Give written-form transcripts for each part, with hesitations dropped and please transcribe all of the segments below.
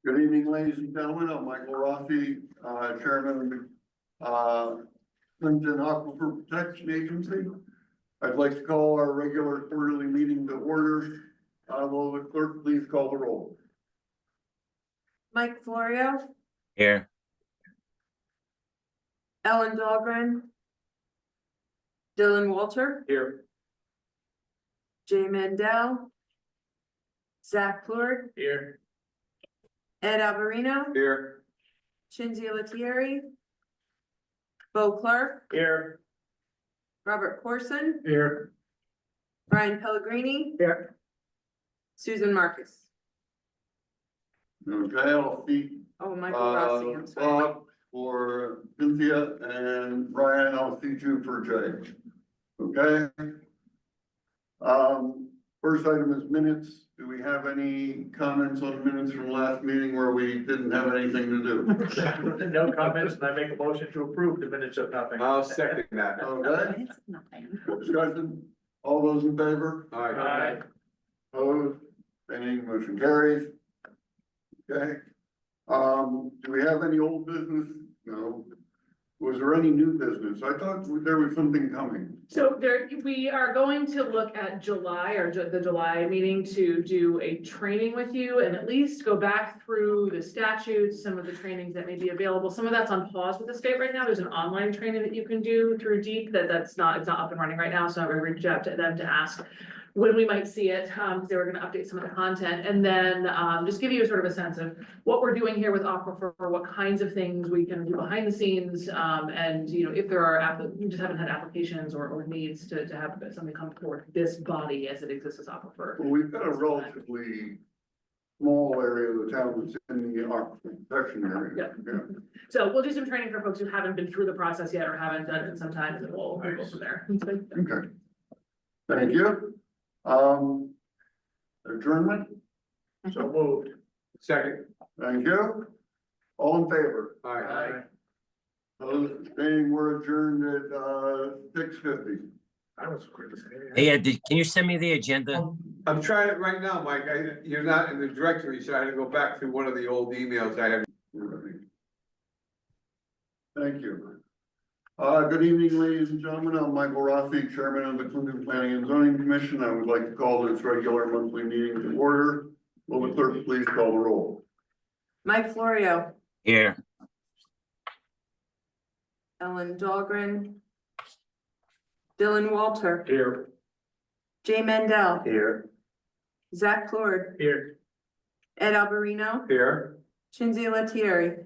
Good evening, ladies and gentlemen. I'm Michael Rossi, Chairman of the Clinton Aquifer Protection Agency. I'd like to call our regular quarterly meeting to order. Will the clerk please call the roll? Mike Florio, Here. Ellen Dahlgren, Dylan Walter, Here. Jay Mandel, Zach Plord, Here. Ed Alvarino, Here. Shinzi Letieri, Bo Clark, Here. Robert Corson, Here. Brian Pellegrini, Here. Susan Marcus. Okay, I'll speak. Oh, Michael Rossi, I'm sorry. Bob for Cynthia and Brian, I'll see you for Jay. Okay. First item is minutes. Do we have any comments on minutes from last meeting where we didn't have anything to do? No comments, and I make a motion to approve the minutes of nothing. I'll second that. Okay, It's nothing. discussion, all those in favor? Aye. Opposed, any motion carries. Okay, do we have any old business? No. Was there any new business? I thought there was something coming. So we are going to look at July or the July meeting to do a training with you and at least go back through the statutes, some of the trainings that may be available. Some of that's on pause with the state right now. There's an online training that you can do through DEEP it's not up and running right now. So I'm gonna reach out to them to ask when we might see it, because they were gonna update some of the content, and then just give you sort of a sense of what we're doing here with Aquifer, what kinds of things we can do behind the scenes, and if there are we just haven't had applications or needs to have something come forward this body as it exists as Aquifer. Well, we've got a relatively small area of the town that's in the aquifer protection area. Yeah. So we'll do some training for folks who haven't been through the process yet or haven't done it sometimes, and we'll go from there. Okay. Thank you. Adjournment, So moved. Second. thank you. All in favor? Aye. Opposed, abstaining, we're adjourned at 6:50. I was quick to say. Hey, can you send me the agenda? I'm trying it right now, Mike. You're not in the directory, so I had to go back to one of the old emails I have. Thank you. Good evening, ladies and gentlemen. I'm Michael Rossi, Chairman of the Clinton Planning and Zoning Commission. I would like to call this regular monthly meeting to order. Will the clerk please call the roll? Mike Florio, Here. Ellen Dahlgren, Dylan Walter, Here. Jay Mandel, Here. Zach Plord, Here. Ed Alvarino, Here. Shinzi Letieri,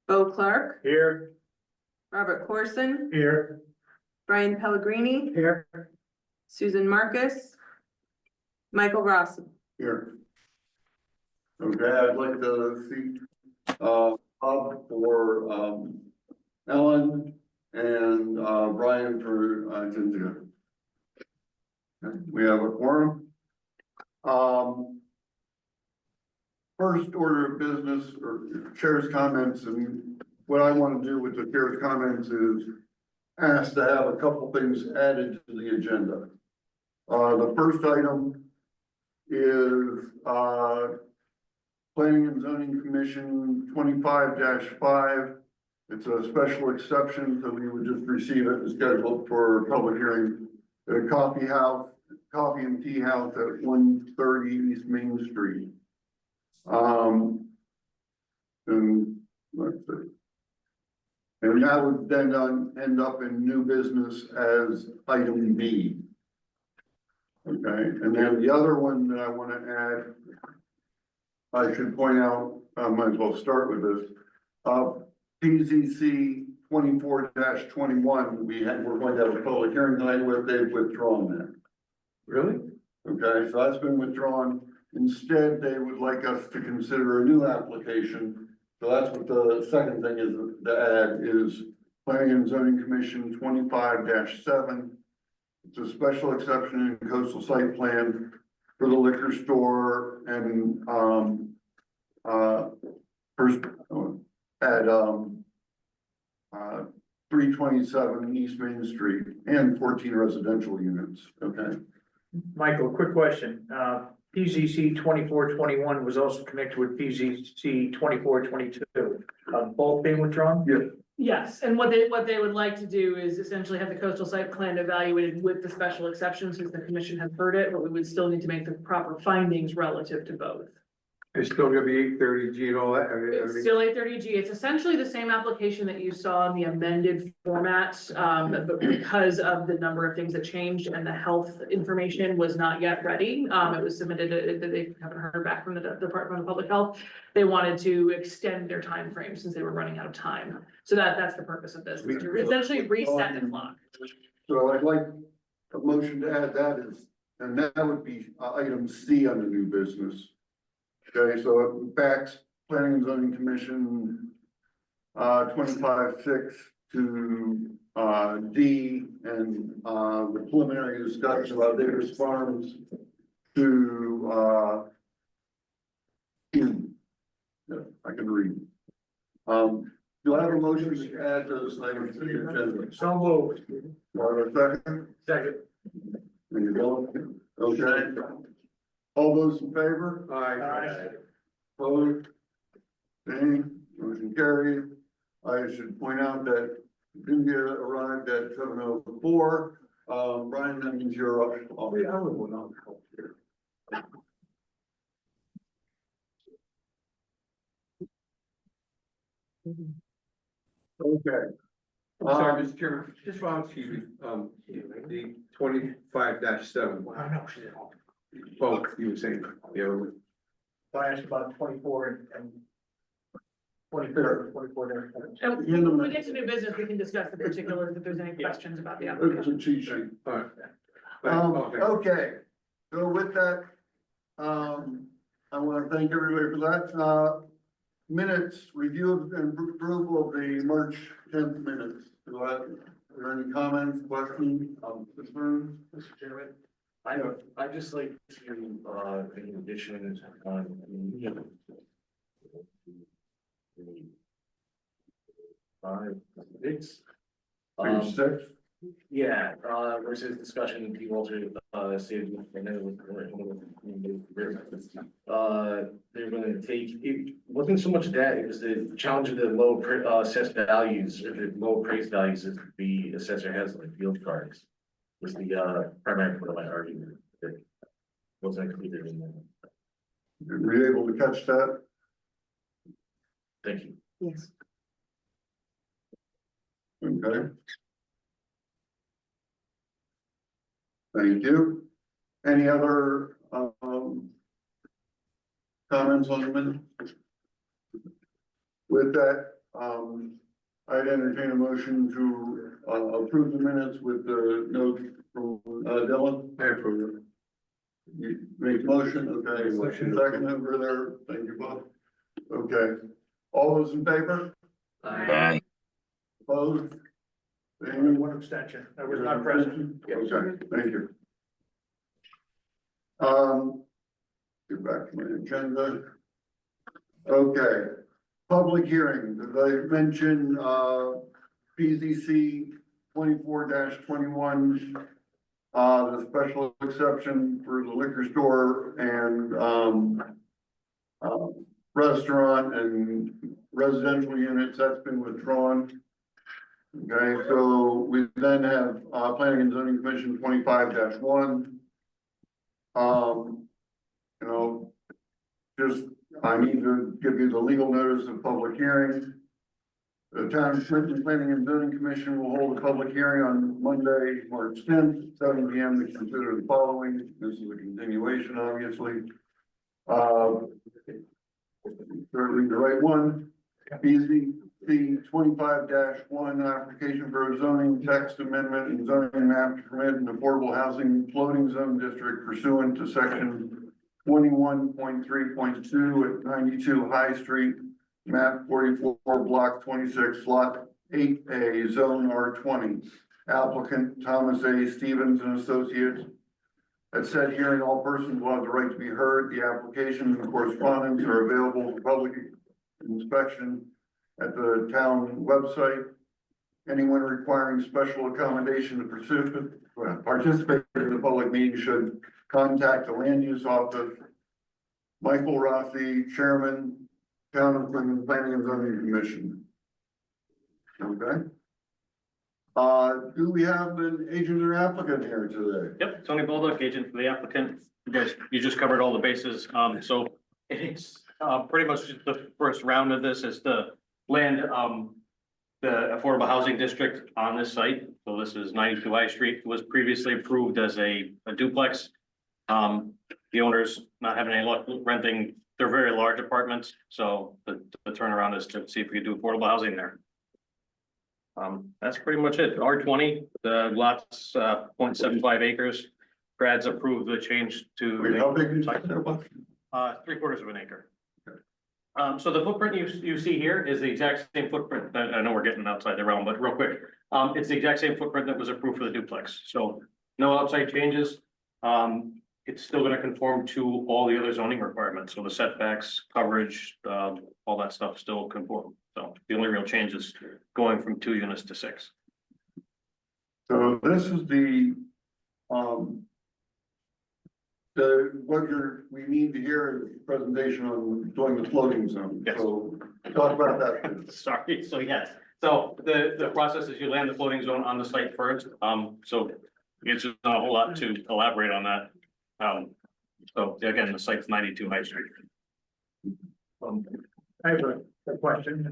Bo Clark, Here. Robert Corson, Here. Brian Pellegrini, Here. Susan Marcus, Michael Rossi. Here. Okay, I'd like to see, Bob for, Ellen and, Brian for, Cynthia. Okay, we have a quorum. First order of business or chair's comments, and what I want to do with the chair's comments is ask to have a couple things added to the agenda. The first item is, Planning and Zoning Commission 25-5. It's a special exception, so we would just receive it and schedule it for public hearing at a coffee and tea house at 130 East Main Street. And let's see. And that would then end up in new business as item B. Okay, and then the other one that I want to add, I should point out, I might as well start with this. PZC 24-21, we're going to have a public hearing tonight where they've withdrawn that. Really? Okay, so that's been withdrawn. Instead, they would like us to consider a new application. So that's what the second thing is to add is Planning and Zoning Commission 25-7. It's a special exception in coastal site plan for the liquor store and, first, at, 327 East Main Street and 14 residential units, okay? Michael, quick question. PZC 2421 was also connected with PZC 2422. Both being withdrawn? Yeah. Yes, and what they would like to do is essentially have the coastal site plan evaluated with the special exceptions, since the commission had heard it, but we would still need to make the proper findings relative to both. It's still gonna be 830G and all that, It's still 830G. It's essentially the same application that you saw in the amended format, but because of the number of things that changed and the health information was not yet ready, it was submitted, they haven't heard back from the Department of Public Health. They wanted to extend their time frame since they were running out of time. So that's the purpose of this, is to essentially reset the clock. So I'd like a motion to add that is, and that would be item C on the new business. Okay, so it backs Planning and Zoning Commission, 25-6 to, D, and, the preliminary discussion about Davis Farms to, E. Yeah, I can read. Do I have a motion to add those items to the agenda? So moved. Do I have a second? Second. There you go. Okay. All those in favor? Aye. Opposed? Any, motion carried. I should point out that India arrived at 7:04. Brian, that means you're up. I'll be out of one on here. Okay. Sorry, Mr. Chairman, just while excuse me, the 25-7, I know, she's at home. oh, you were saying, the other one. I asked about 24 and 24 there. And when we get to new business, we can discuss the particulars if there's any questions about the It's application. a cheat sheet. All right. Okay. Okay, so with that, I want to thank everybody for that. Minutes, review and approval of the March 10th minutes. Are there any comments, questions, concerns? Mr. Chairman, I just like to, in addition, it's, Page 6? yeah, versus discussion, people alter, say, they're gonna take, it wasn't so much that, it was the challenge of the low, assessed values, or the low appraised values that the assessor has, like field cards. Was the, primary part of my argument, that wasn't included in there. Were you able to catch that? Thank you. Yes. Okay. Thank you. Any other, comments on the minute? With that, I'd entertain a motion to, approve the minutes with the note from, Dylan. I approve it. You make motion, okay, Motion. second over there, thank you, Bob. Okay, all those in favor? Aye. Opposed? Any One abstention, I was not present. Okay, thank you. Get back to my agenda. Okay, public hearing, as I mentioned, PZC 24-21. The special exception for the liquor store and, restaurant and residential units, that's been withdrawn. Okay, so we then have, Planning and Zoning Commission 25-1. You know, just, I need to give you the legal notice of public hearing. The Town of Clinton Planning and Zoning Commission will hold a public hearing on Monday, March 10th, 7 p.m. to consider the following. This is a continuation, obviously. Certainly the right one. BZC 25-1 application for a zoning text amendment and zoning map to permit an affordable housing floating zone district pursuant to section 21.3.2 at 92 High Street, map 44, block 26, lot 8A, zone R20. Applicant Thomas A. Stevens and Associates. At said hearing, all persons will have the right to be heard. The application and correspondence are available for public inspection at the town website. Anyone requiring special accommodation to participate in the the public meeting should contact the land use office. Michael Rossi, Chairman, Town of Clinton Planning and Zoning Commission. Okay. Do we have an agent or applicant here today? Yep, Tony Bolduc, agent for the applicant. You just covered all the bases. So it's pretty much just the first round of this is the land, the affordable housing district on this site. So this is 92 High Street. It was previously approved as a duplex. The owners not having any luck renting, they're very large apartments. So the turnaround is to see if we could do affordable housing there. That's pretty much it. R20, the lots, 0.75 acres. Brad's approved the change Wait, how to, big is that? 3/4 of an acre. So the footprint you see here is the exact same footprint. I know we're getting outside the realm, but real quick. It's the exact same footprint that was approved for the duplex. So no outside changes. It's still gonna conform to all the other zoning requirements. So the setbacks, coverage, all that stuff still conform. So the only real change is going from 2 units to 6. So this is we need to hear a presentation on doing the floating zone. Yes. So talk about that, please. Sorry, so yes, so the process is you land the floating zone on the site first, so it's just not a whole lot to elaborate on that. So again, the site's 92 High Street. I have a question.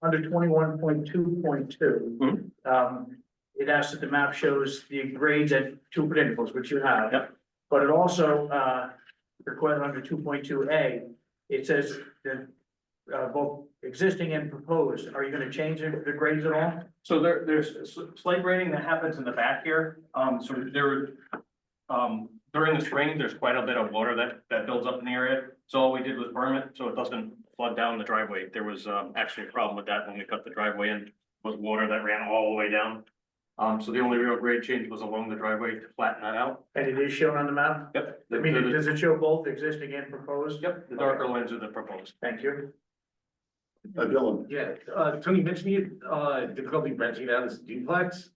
Under 21.2.2. It asks that the map shows the grades at 2 foot intervals, which you have. Yep. But it also, required under 2.2A, it says that, both existing and proposed, are you gonna change the grades at all? So there's slight grading that happens in the back here, so during the spring, there's quite a bit of water that builds up in the area. So all we did was berm it, so it doesn't flood down the driveway. There was, actually a problem with that when we cut the driveway in, was water that ran all the way down. So the only real grade change was along the driveway to flatten that out. And it is shown on the map? Yep. I mean, does it show both existing and proposed? Yep, the darker lines are the proposed. Thank you. Dylan. Yeah, Tony mentioned you, difficulty renting out as duplex.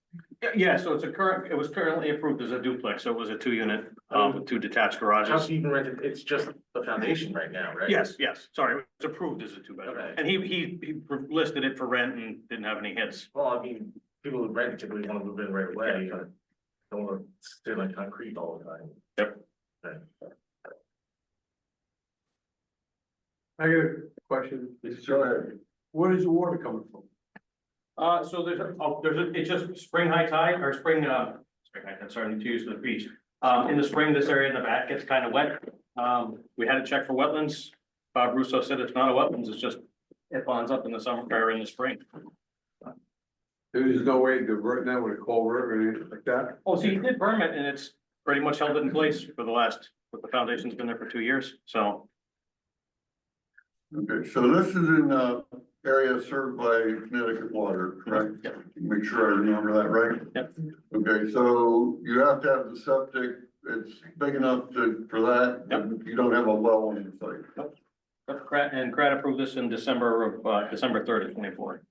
Yeah, so it was currently approved as a duplex, so it was a 2 unit, with 2 detached How garages. can you even rent it? It's just the foundation right now, right? Yes, sorry, it was approved as a 2-bedroom, Okay. and he listed it for rent and didn't have any hits. Well, I mean, people who rent typically want to move in right away, don't want to stay like concrete all the time. Yep. Okay. I got a question. Go ahead. Where is the water coming from? So it's just spring high tide or spring high tide, sorry, to use the beach. In the spring, this area in the back gets kind of wet. We had to check for wetlands. Bob Russo said it's not a wetlands, it's just, it bonds up in the summer or in the spring. There's no way to divert that with a culvert or anything like that? Oh, so you did berm it and it's pretty much held it in place for the foundation's been there for 2 years, so. Okay, so this is in area served by Connecticut Water, correct? Yep. Make sure I remember that right? Yep. Okay, so you have to have the septic, it's big enough for that. Yep. You don't have a well on the site. And CRAD approved this in December 3rd of 24.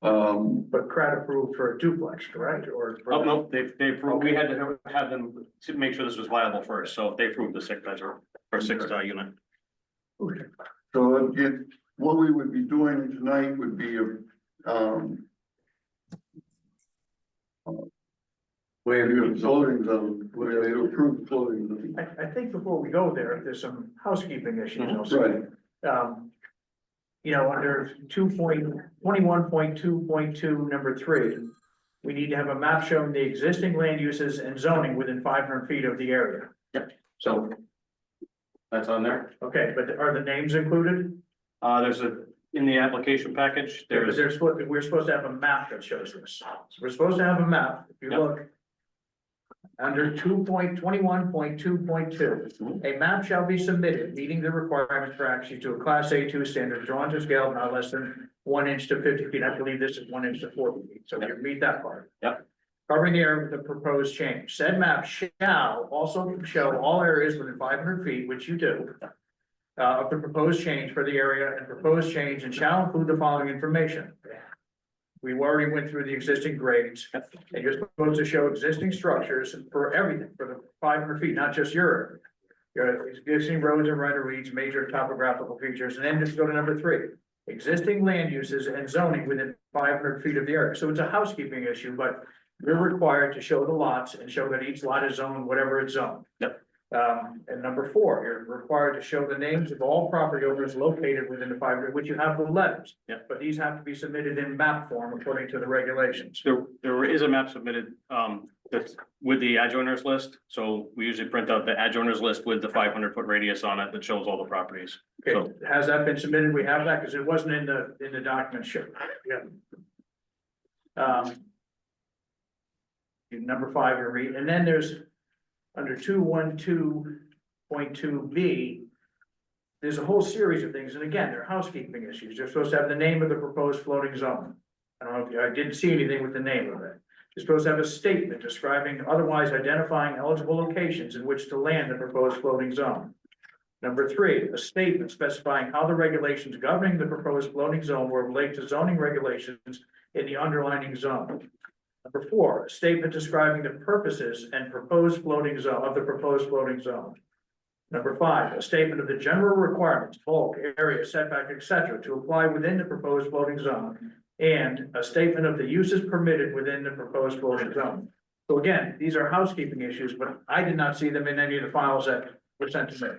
But CRAD approved for a duplex, correct? Or? Oh, no, they approved, we had to have them to make sure this was viable first, so they approved the 6-bedroom or 6 unit. Okay. So what we would be doing tonight would be floating zone, where they approve floating zone. I think before we go there's some housekeeping issues also. Right. You know, under 2.21.2.2, number 3, we need to have a map showing the existing land uses and zoning within 500 feet of the area. So that's on there. Okay, but are the names included? There's in the application package, Because we're supposed to have a map that shows this. So we're supposed to have a map, if you Yep. look. Under 2.21.2.2, a map shall be submitted, meeting the requirements for access to a class A2 standard drawn to scale not less than 1 inch to 50 feet. I believe this is 1 inch to 40 feet, so you meet that part. Yep. Covering the area with the proposed change. Said map shall also show all areas within 500 feet, which you do. Of the proposed change for the area and proposed change and shall include the following information. we already went through the existing grades. And you're supposed to show existing structures for everything, for the 500 feet, not just your existing roads and right of ways, major topographical features, and then just go to number 3. Existing land uses and zoning within 500 feet of the area. So it's a housekeeping issue, but you're required to show the lots and show that each lot is zoned, whatever it's zoned. Yep. And number 4, you're required to show the names of all property owners located within the 500, which you have the letters. Yep. But these have to be submitted in map form according to the regulations. There is a map submitted, that's with the adjoiners list. So we usually print out the adjoiners list with the 500-foot radius on it that shows all the properties. Okay, has that been submitted? We have that, because it wasn't in the document show. Yeah. Number 5, you read, and then there's under 212.2B, there's a whole series of things, and again, they're housekeeping issues. You're supposed to have the name of the proposed floating zone. I don't know if I didn't see anything with the name of it. You're supposed to have a statement describing, otherwise identifying eligible locations in which to land the proposed floating zone. Number 3, a statement specifying how the regulations governing the proposed floating zone will relate to zoning regulations in the underlying zone. Number 4, a statement describing the purposes and proposed floating zone of the proposed floating zone. Number 5, a statement of the general requirements, bulk, area, setback, etc., to apply within the proposed floating zone, and a statement of the uses permitted within the proposed floating zone. So again, these are housekeeping issues, but I did not see them in any of the files that were sent to me.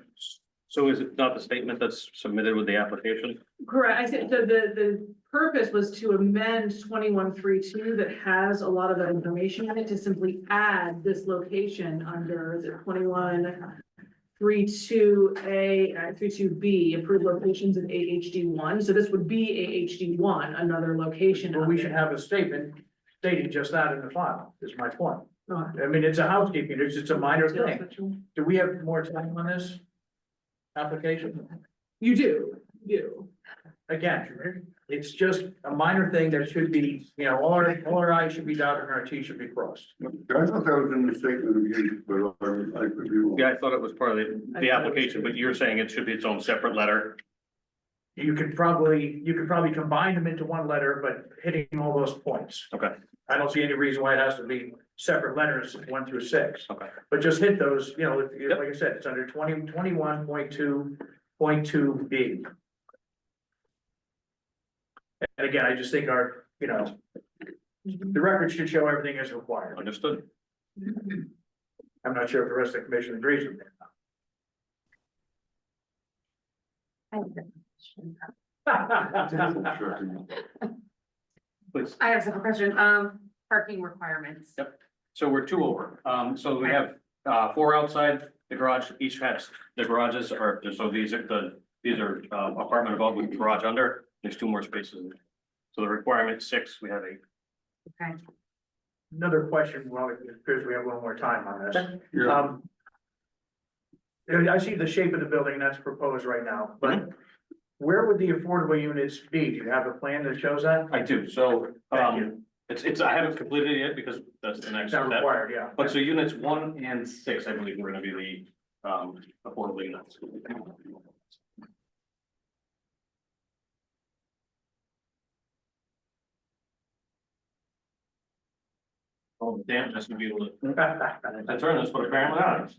So is it not the statement that's submitted with the application? Correct, I said, the purpose was to amend 2132 that has a lot of that information in it to simply add this location under the 2132A, 32B, approved locations in AHD1. So this would be AHD1, another location. Well, we should have a statement stating just that in the file, is my point. Oh. I mean, it's a housekeeping, it's a minor thing. Do we have more time on this application? You do. Again, it's just a minor thing that should be, all our I's should be dotted and our T's should be crossed. I thought that was in the statement of use, but I could be wrong. Yeah, I thought it was part of the application, but you're saying it should be its own separate letter. You could probably combine them into one letter, but hitting all those points. Okay. I don't see any reason why it has to be separate letters, 1 through 6. Okay. But just hit those, like I said, it's under 21.2.2B. And again, I just think the record should show everything as required. Understood. I'm not sure if the rest of the commission agrees with me. Please. I have a simple question, parking requirements. Yep. So we're 2 over. So we have 4 outside the garage. Each has the garages are, so these are apartment above with garage under. There's 2 more spaces. So the requirement 6, we have 8. Okay. Another question, well, it appears we have a little more time on this. Yeah. I see the shape of the building that's proposed right now, but where would the affordable units be? Do you have a plan that shows that? I do. So Thank you. it's I haven't completed it yet because that's the next It's not step. required, yeah. But so units 1 and 6, I believe, are gonna be the affordable units. Oh, damn, that's gonna be able to, I turn this, but apparently not.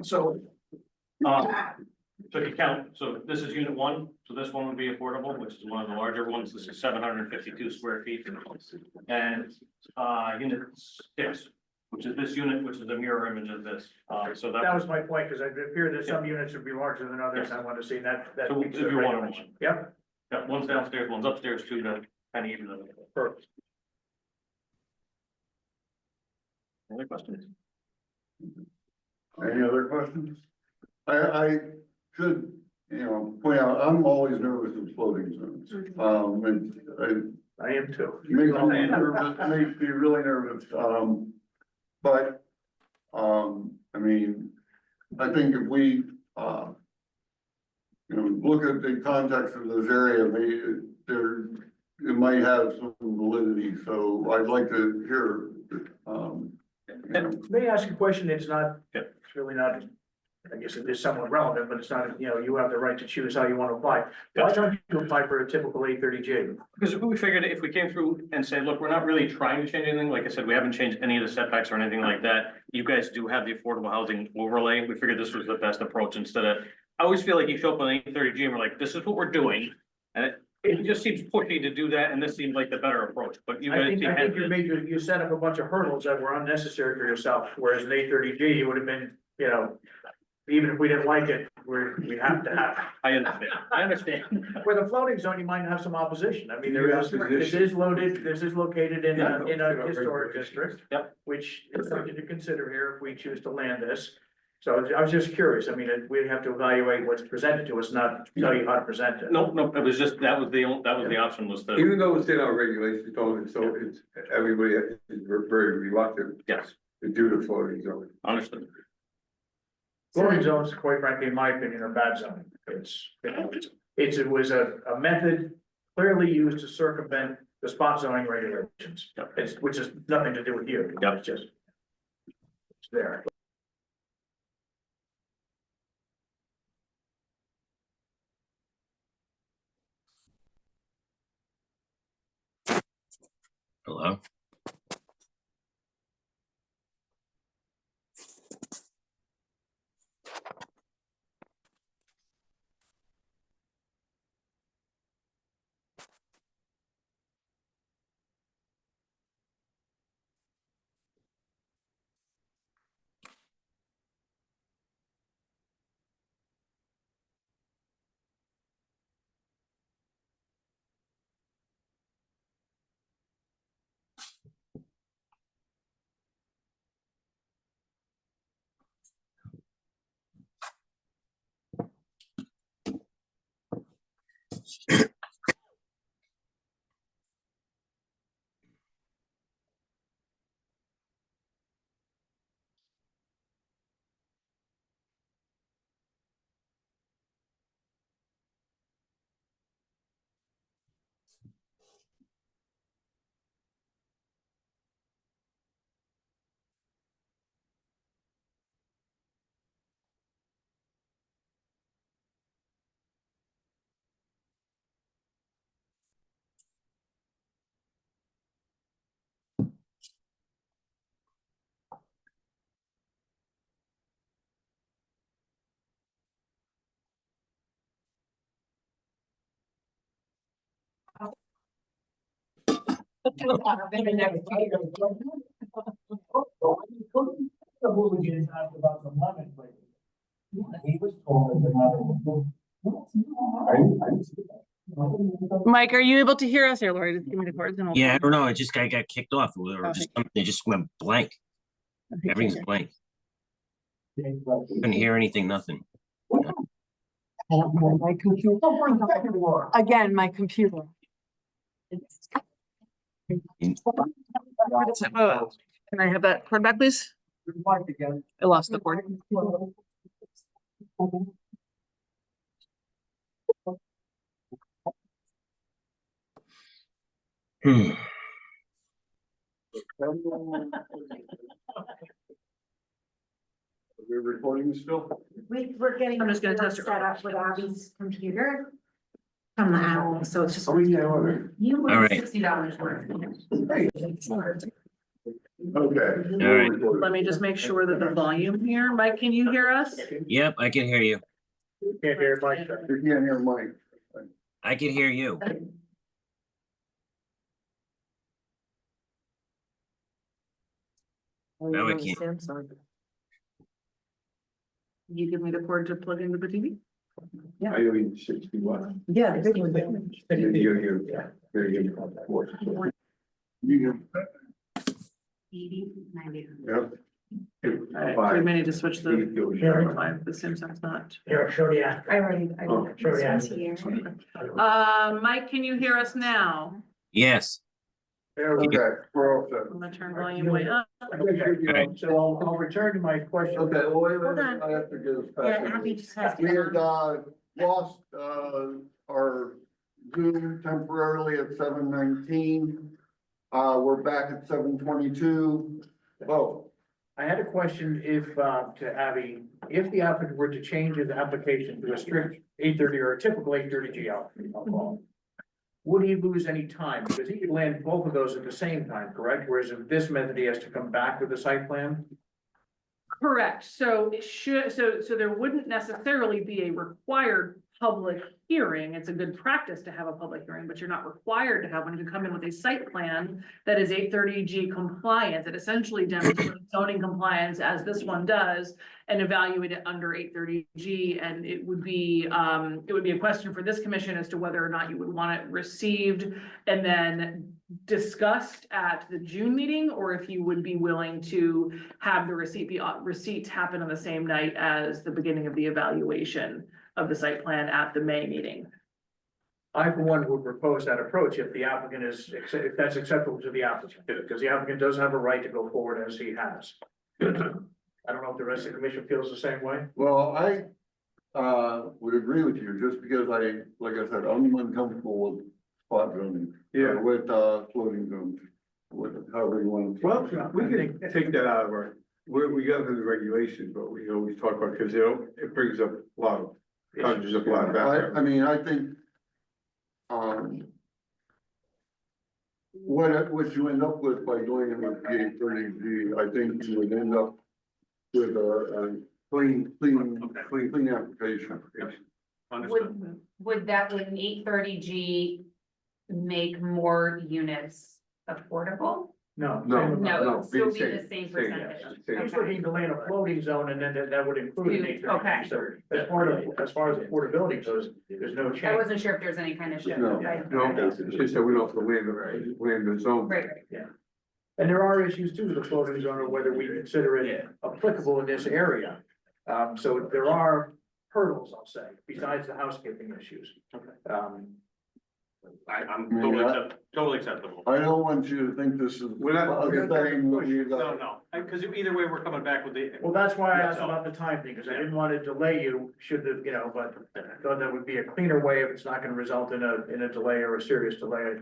So if you count, so this is unit 1, so this one would be affordable, which is one of the larger ones. This is 752 square feet. And unit 6, which is this unit, which is a mirror image of this. So That that was my point, because I appear that some units would be larger than others. I want to see that. So meets if the you're one of regulation. Yep. got one's downstairs, one's upstairs, 2 to kind of even them. Perfect. Any questions? Any other questions? I should, point out, I'm always nervous of floating zones. And I am too. it makes me nervous, makes me really nervous. But, I mean, I think if we, look at the context of this area, it might have some validity, so I'd like to hear, May I ask a question? It's not, Yeah. it's really not I guess it is somewhat relevant, but it's not, you know, you have the right to choose how you want to apply. Why don't you apply for a typical 830J? Because we figured if we came through and said, look, we're not really trying to change anything, like I said, we haven't changed any of the setbacks or anything like that. You guys do have the affordable housing overlay. We figured this was the best approach instead of, I always feel like you show up on 830G and we're like, this is what we're doing. And it just seems pushy to do that, and this seems like the better approach, but you I guys. think seem you set up a bunch of hurdles that were unnecessary for yourself, whereas an 830G, you would have been, you know, even if we didn't like it, we have to have. I understand. Where the floating zone, you might have some opposition. I mean, this is located in a historic district. Yep. Which is something to consider here if we choose to land this. So I was just curious. I mean, we have to evaluate what's presented to us, not tell you how to present it. No, it was just, that was the option was the, Even though it's in our regulations, so it's, everybody is very reluctant yes, to do the floating zone. understood. Floating zones, quite frankly, in my opinion, are bad zoning. It was a method clearly used to circumvent the spot zoning regulations. Yep. Which has nothing to do with you. Yep. It's just. It's there. Hello? Mike, are you able to hear us here, Lori? Just give me the cords and Yeah, I don't know. I got kicked off or just something. It just went blank. Everything's blank. Couldn't hear anything, nothing. I don't know, my computer. Again, my computer. Can I have that cord back, please? I lost the cord. Hmm. We're recording still? We're getting. I'm just gonna test it. Set up with Abby's computer. From the owl, so it's just. Oh, yeah, all right. You All were right. $60 worth. Okay. All right. Let me just make sure that the volume here, Mike, can you hear us? Yep, I can hear you. Can't hear Mike. You can't hear Mike. I can hear you. No, I can't. You give me the cord to plug into the TV? I owe 61. Yeah. You 80, 90. Yep. Alright, we may need to switch the Wi-Fi, the same sounds not. Here, show you. I already. Oh, sure, yeah. Here. Mike, can you hear us now? Yes. Okay, we're all set. I'm gonna turn volume way up. So I'll return to my question. Okay, well, wait a Hold minute, on. I have to get us Yeah, back. Abby just has to. We get had, on. lost, our Zoom temporarily at 7:19. We're back at 7:22. Oh, I had a question to Abby, if the applicant were to change his application to a strict 8:30 or a typical 8:30 G L, I'll call it, would he lose any time? Because he could land both of those at the same time, correct? Whereas if this method, he has to come back with a site plan? Correct, so it should, so there wouldn't necessarily be a required public hearing. It's a good practice to have a public hearing, but you're not required to have one. You can come in with a site plan that is 830G compliant, that essentially demonstrates zoning compliance as this one does, and evaluate it under 830G, and it would be a question for this commission as to whether or not you would want it received and then discussed at the June meeting, or if you would be willing to have the receipt happen on the same night as the beginning of the evaluation of the site plan at the May meeting. I, for one, would propose that approach if the applicant if that's acceptable to the applicant, because the applicant does have a right to go forward as he has. I don't know if the rest of the commission feels the same way. Well, I, would agree with you, just because like I said, I'm uncomfortable with spot zoning. Yeah. With, floating zones, with however you want. to- Well, we can take that out of our, we got into the regulations, but we always talk about, because it brings up a lot of, conjures up a lot of background. I mean, I think, what you end up with by doing it with the 830G, I think you would end up with a clean application. Understood. Would that with an 830G make more units affordable? No. No. No, it would still be same, the same same, percentage. same. He's looking to land a floating zone, and then that would include an 830G. Okay. So as far as affordability goes, there's no I change. wasn't sure if there's any kind of shift. No. Okay. No, it's just that we don't have to land the zone. Right, And there are issues too with the floating zone, or whether we consider it applicable in this area. So there are hurdles, I'll say, besides the housekeeping issues. I'm Yeah. totally acceptable. I don't want you to think this is We're not- a thing that you No, got. no, because either way, we're coming back with the. Well, that's why I asked about the time thing, because I didn't want to delay you, should the, but I thought that would be a cleaner way if it's not gonna result in a delay or a serious delay.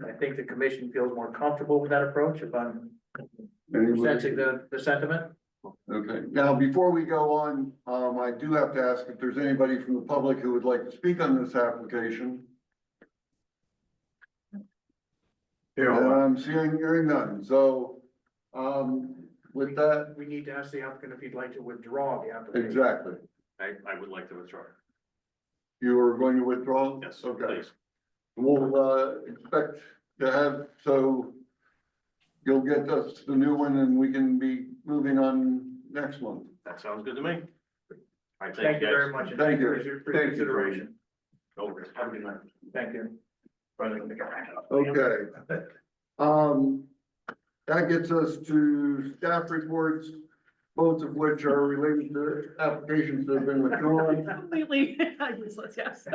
I think the commission feels more comfortable with that approach, if I'm sensing the sentiment. Okay, now, before we go on, I do have to ask if there's anybody from the public who would like to speak on this application. Yeah. I'm hearing none, so, with that, We need to ask the applicant if he'd like to withdraw the application. exactly, I would like to withdraw. you are going to withdraw? Yes, Okay, please. we'll, expect to have, so you'll get us the new one and we can be moving on next month. That sounds good to me. All right, Thank you very guys. much. and Thank you. for your Thank you, consideration. No worries. Have a good night. Thank you. Okay. That gets us to staff reports, both of which are related to applications that have been withdrawn. Completely useless, yes. So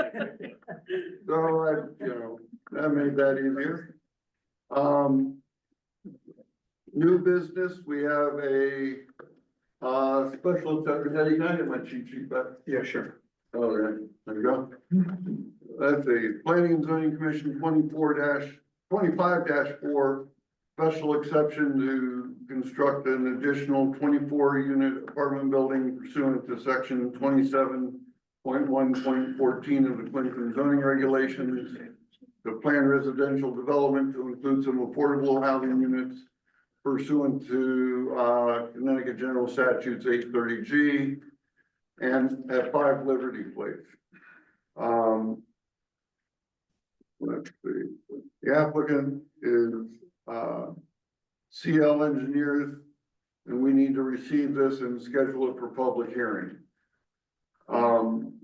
that made that easier. New business, we have a, special exception, Eddie, can I get my cheat sheet back? Yeah, sure. Oh, there you go. That's a planning and zoning commission 25-4, special exception to construct an additional 24-unit apartment building pursuant to section 27.1.14 of the Clinton zoning regulations. To plan residential development to include some affordable housing units pursuant to, Connecticut General Statutes 830G and at 5 Liberty Place. Let's see, the applicant is, CL Engineers, and we need to receive this and schedule it for public hearing.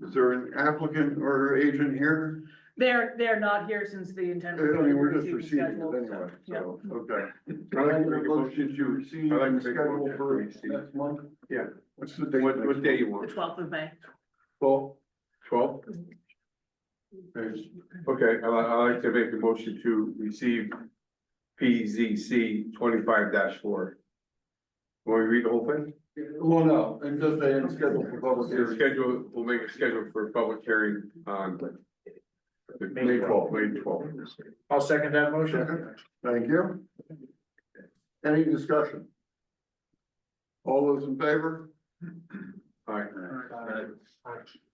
Is there an applicant or agent here? They're not here since the intent. I mean, we're just receiving receiving schedule, it anyway, yeah. so, okay. I'd like to make a Motion motion to receive I'd like and to make a schedule motion for to receive. next month? Yeah. What's the date? What day you The want? 12th of May. 12? Okay, I'd like to make a motion to receive PZC 25-4. Want me to read the whole thing? Well, no, and just say and schedule for public hearing. We'll make a schedule for a public hearing on May 12th. May 12th. I'll second that motion. Thank you. Any discussion? All those in favor? Aye.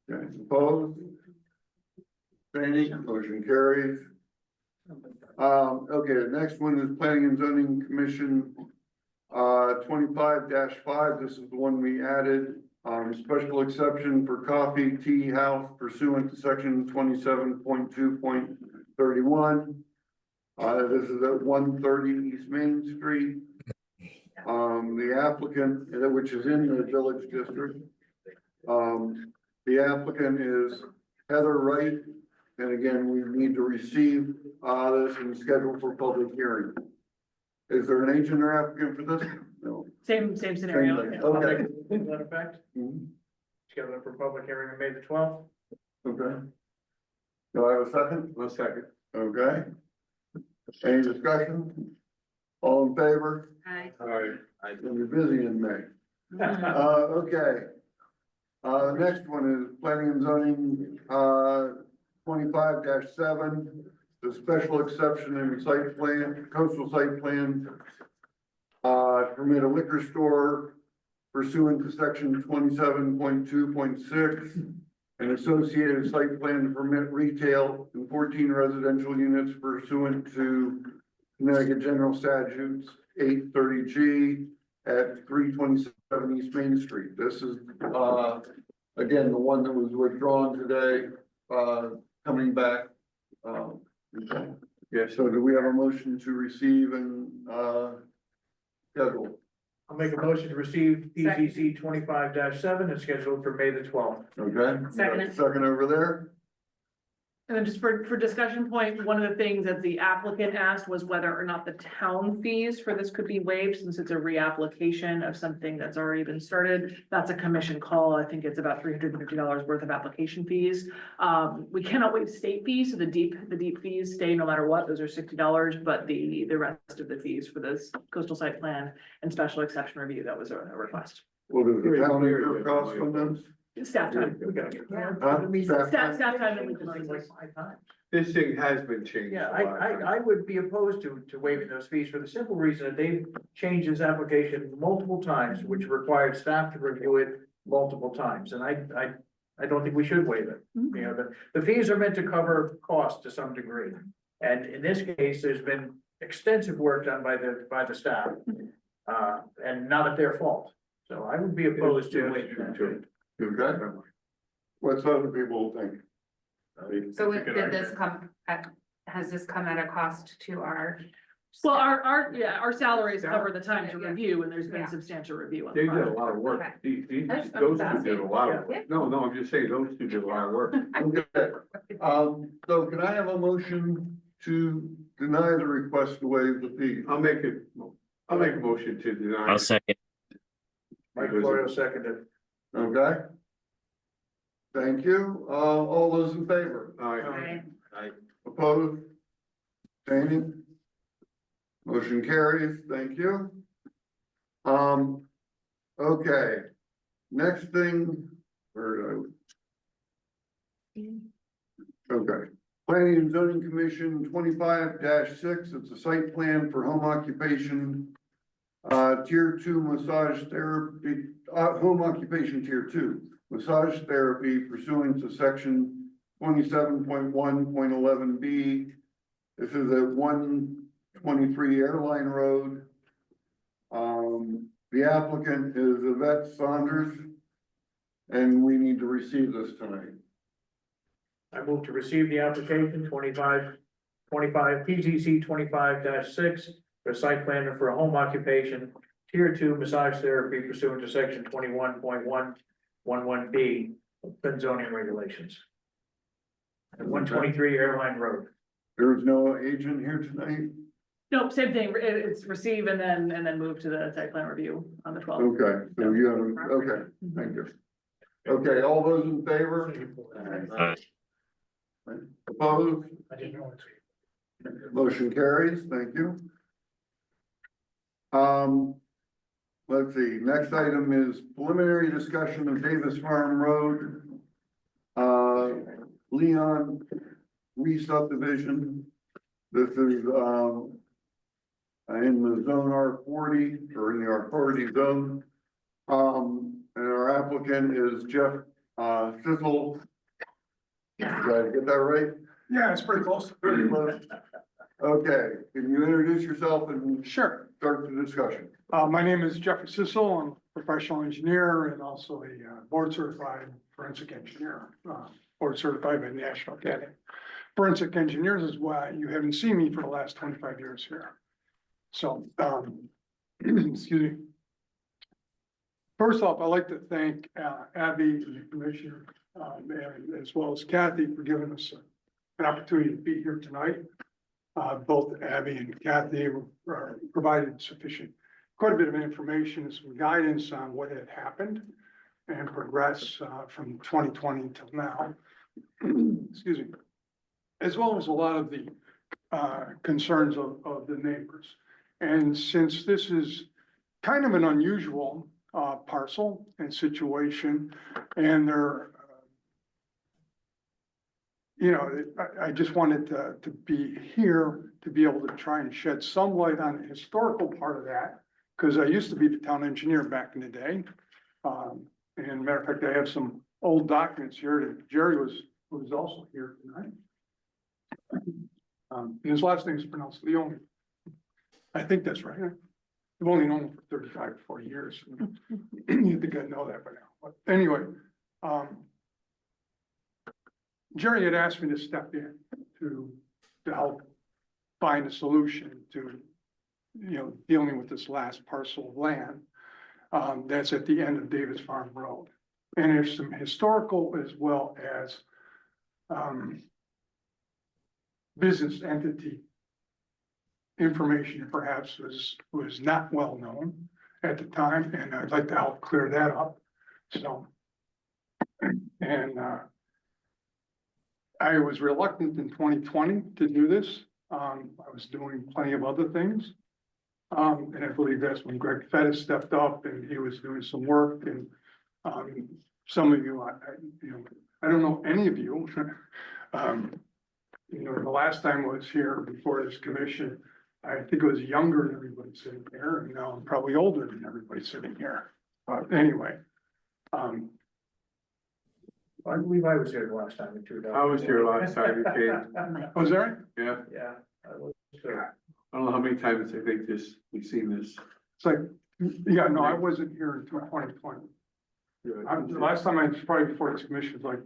Okay, opposed? Abstaining, motion carries. Okay, the next one is Planning and Zoning Commission, 25-5, this is the one we added. Special exception for coffee tea house pursuant to section 27.2.31. This is at 130 East Main Street. The applicant, which is in the village district. The applicant is Heather Wright. And again, we need to receive, this and schedule for public hearing. Is there an agent or applicant for this? No. Same scenario. Same thing. Yeah. Okay. To that effect, Mhm. scheduled for public hearing on May the 12th. Okay. Do I have a second? 1 second. Okay. Any discussion? All in favor? Aye. Aye. You'll be busy in May. Okay. Next one is planning and zoning, 25-7, the special exception in site plan, coastal site plan. Permit a liquor store pursuant to section 27.2.6. An associated site plan to permit retail in 14 residential units pursuant to Connecticut General Statutes 830G at 327 East Main Street. This is, again, the one that was withdrawn today, coming back. Okay. Yes, So do we have a motion to receive and, schedule? I'll make a motion to receive PZC 25-7 and scheduled for May the 12th. Okay? Second. Second over there? And then just for discussion point, one of the things that the applicant asked was whether or not the town fees for this could be waived, since it's a reapplication of something that's already been started. That's a commission call. I think it's about $350 worth of application fees. We cannot waive state fees, so the deep fees stay no matter what. Those are $60, but the rest of the fees for this coastal site plan and special exception review, that was a request. What is the town incur cost on them? Staff time. Staff time and legal Like notices. 5 times. this thing has been changed. Yeah, a lot of times. I would be opposed to waiving those fees for the simple reason that they've changed this application multiple times, which required staff to review it multiple times, and I don't think we should waive it. You know, the fees are meant to cover costs to some degree. And in this case, there's been extensive work done by the staff, and not at their fault. So I would be opposed to waiving that fee. Okay? What's other people think? So did this come has this come at a cost to our? Well, our salaries Yeah. cover the time to Yeah. review, and there's been Yeah. substantial review on They the did a project. lot of work. Okay. Those two did a lot of Yeah. work. No, I'm just saying, those two did a lot of work. Okay, so can I have a motion to deny the request to waive the fee? I'll make a motion to deny. I'll second. Mike Florio seconded. Okay? Thank you. All those in favor? Aye. Opposed? Abstaining? Motion carries. Thank you. Okay. Next thing, where did I? Okay. Planning and Zoning Commission 25-6, it's a site plan for home occupation. Tier 2 massage therapy, home occupation tier 2, massage therapy pursuant to section 27.1.11B. This is at 123 Airline Road. The applicant is Yvette Saunders, and we need to receive this tonight. I move to receive the application 25 PZC 25-6 for site plan for a home occupation, tier 2 massage therapy pursuant to section 21.111B of zoning regulations. At 123 Airline Road. There's no agent here tonight? Nope, same thing. It's receive and then move to the site plan review on the 12th. Okay, so you haven't, okay, thank you. Okay, all those in favor? Opposed? I didn't know. Motion carries, thank you. Let's see, next item is preliminary discussion of Davis Farm Road. Leon re-subdivision. This is, in the zone R40, or in the R40 zone. And our applicant is Jeff, Sissel. Did I get that right? Yeah, it's pretty close. Pretty close. Okay, can you introduce yourself and Sure. start the discussion? My name is Jeffrey Sissel. I'm a professional engineer and also a board certified forensic engineer, board certified by the National Academy. Forensic engineers is why you haven't seen me for the last 25 years here. So, excuse me. First off, I'd like to thank Abby and the commissioner, and as well as Kathy for giving us an opportunity to be here tonight. Both Abby and Kathy provided quite a bit of information and some guidance on what had happened and progress from 2020 until now. Excuse me. As well as a lot of the concerns of the neighbors. And since this is kind of an unusual parcel and situation, and they're, I just wanted to be here to be able to try and shed some light on the historical part of that, because I used to be the town engineer back in the day. And matter of fact, I have some old documents here that Jerry was also here tonight. His last name is pronounced Leone. I think that's right. I've only known him for 35, 40 years. You think I know that by now, but anyway, Jerry had asked me to step in to help find a solution to, dealing with this last parcel of land. That's at the end of Davis Farm Road. And there's some historical as well as, business entity information perhaps was not well known at the time, and I'd like to help clear that up. So, and I was reluctant in 2020 to do this. I was doing plenty of other things. And I believe that's when Greg Fettis stepped up and he was doing some work, and some of you, I don't know any of you. The last time I was here before this commission, I think I was younger than everybody sitting here, and now I'm probably older than everybody sitting here. But anyway, I believe I was here the last time in 2000. I was here last time you came. was there? Yeah, Yeah, I was sure. I don't know how many times I think we've seen this. It's like, yeah, no, I wasn't here until 2020. The last time I was probably before this commission was like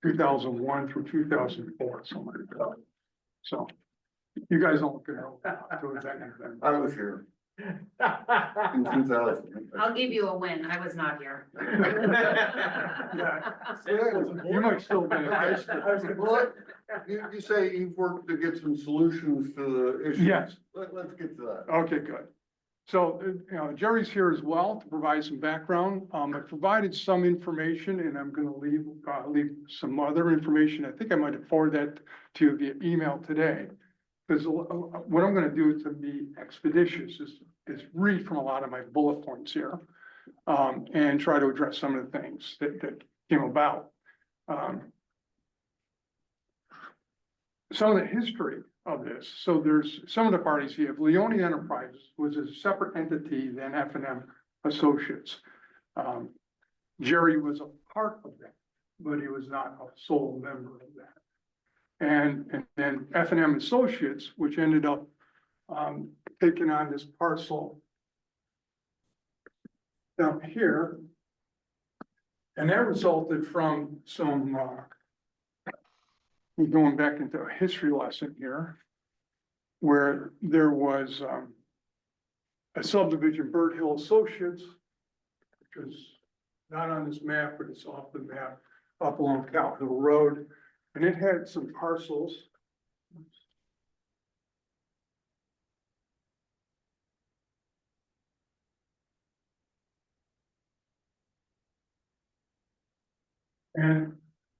2001 through 2004, something like that. So you guys don't look at it. I was here in 2000. I'll give you a win. I was not here. You might still be in high school. Well, you say you've worked to get some solutions to the issue. Yes. Let's get to that. Okay, good. So, Jerry's here as well to provide some background. I provided some information, and I'm gonna leave some other information. I think I might have forwarded that to you via email today. Because what I'm gonna do to be expeditious is read from a lot of my bullet points here, and try to address some of the things that came about. Some of the history of this. So there's some of the parties here. Leone Enterprises was a separate entity than F&M Associates. Jerry was a part of that, but he was not a sole member of that. And then F&M Associates, which ended up taking on this parcel down here. And that resulted from some going back into a history lesson here, where there was a subdivision, Bird Hill Associates, which was not on this map, but it's off the map, up along Cow Hill Road, and it had some parcels. And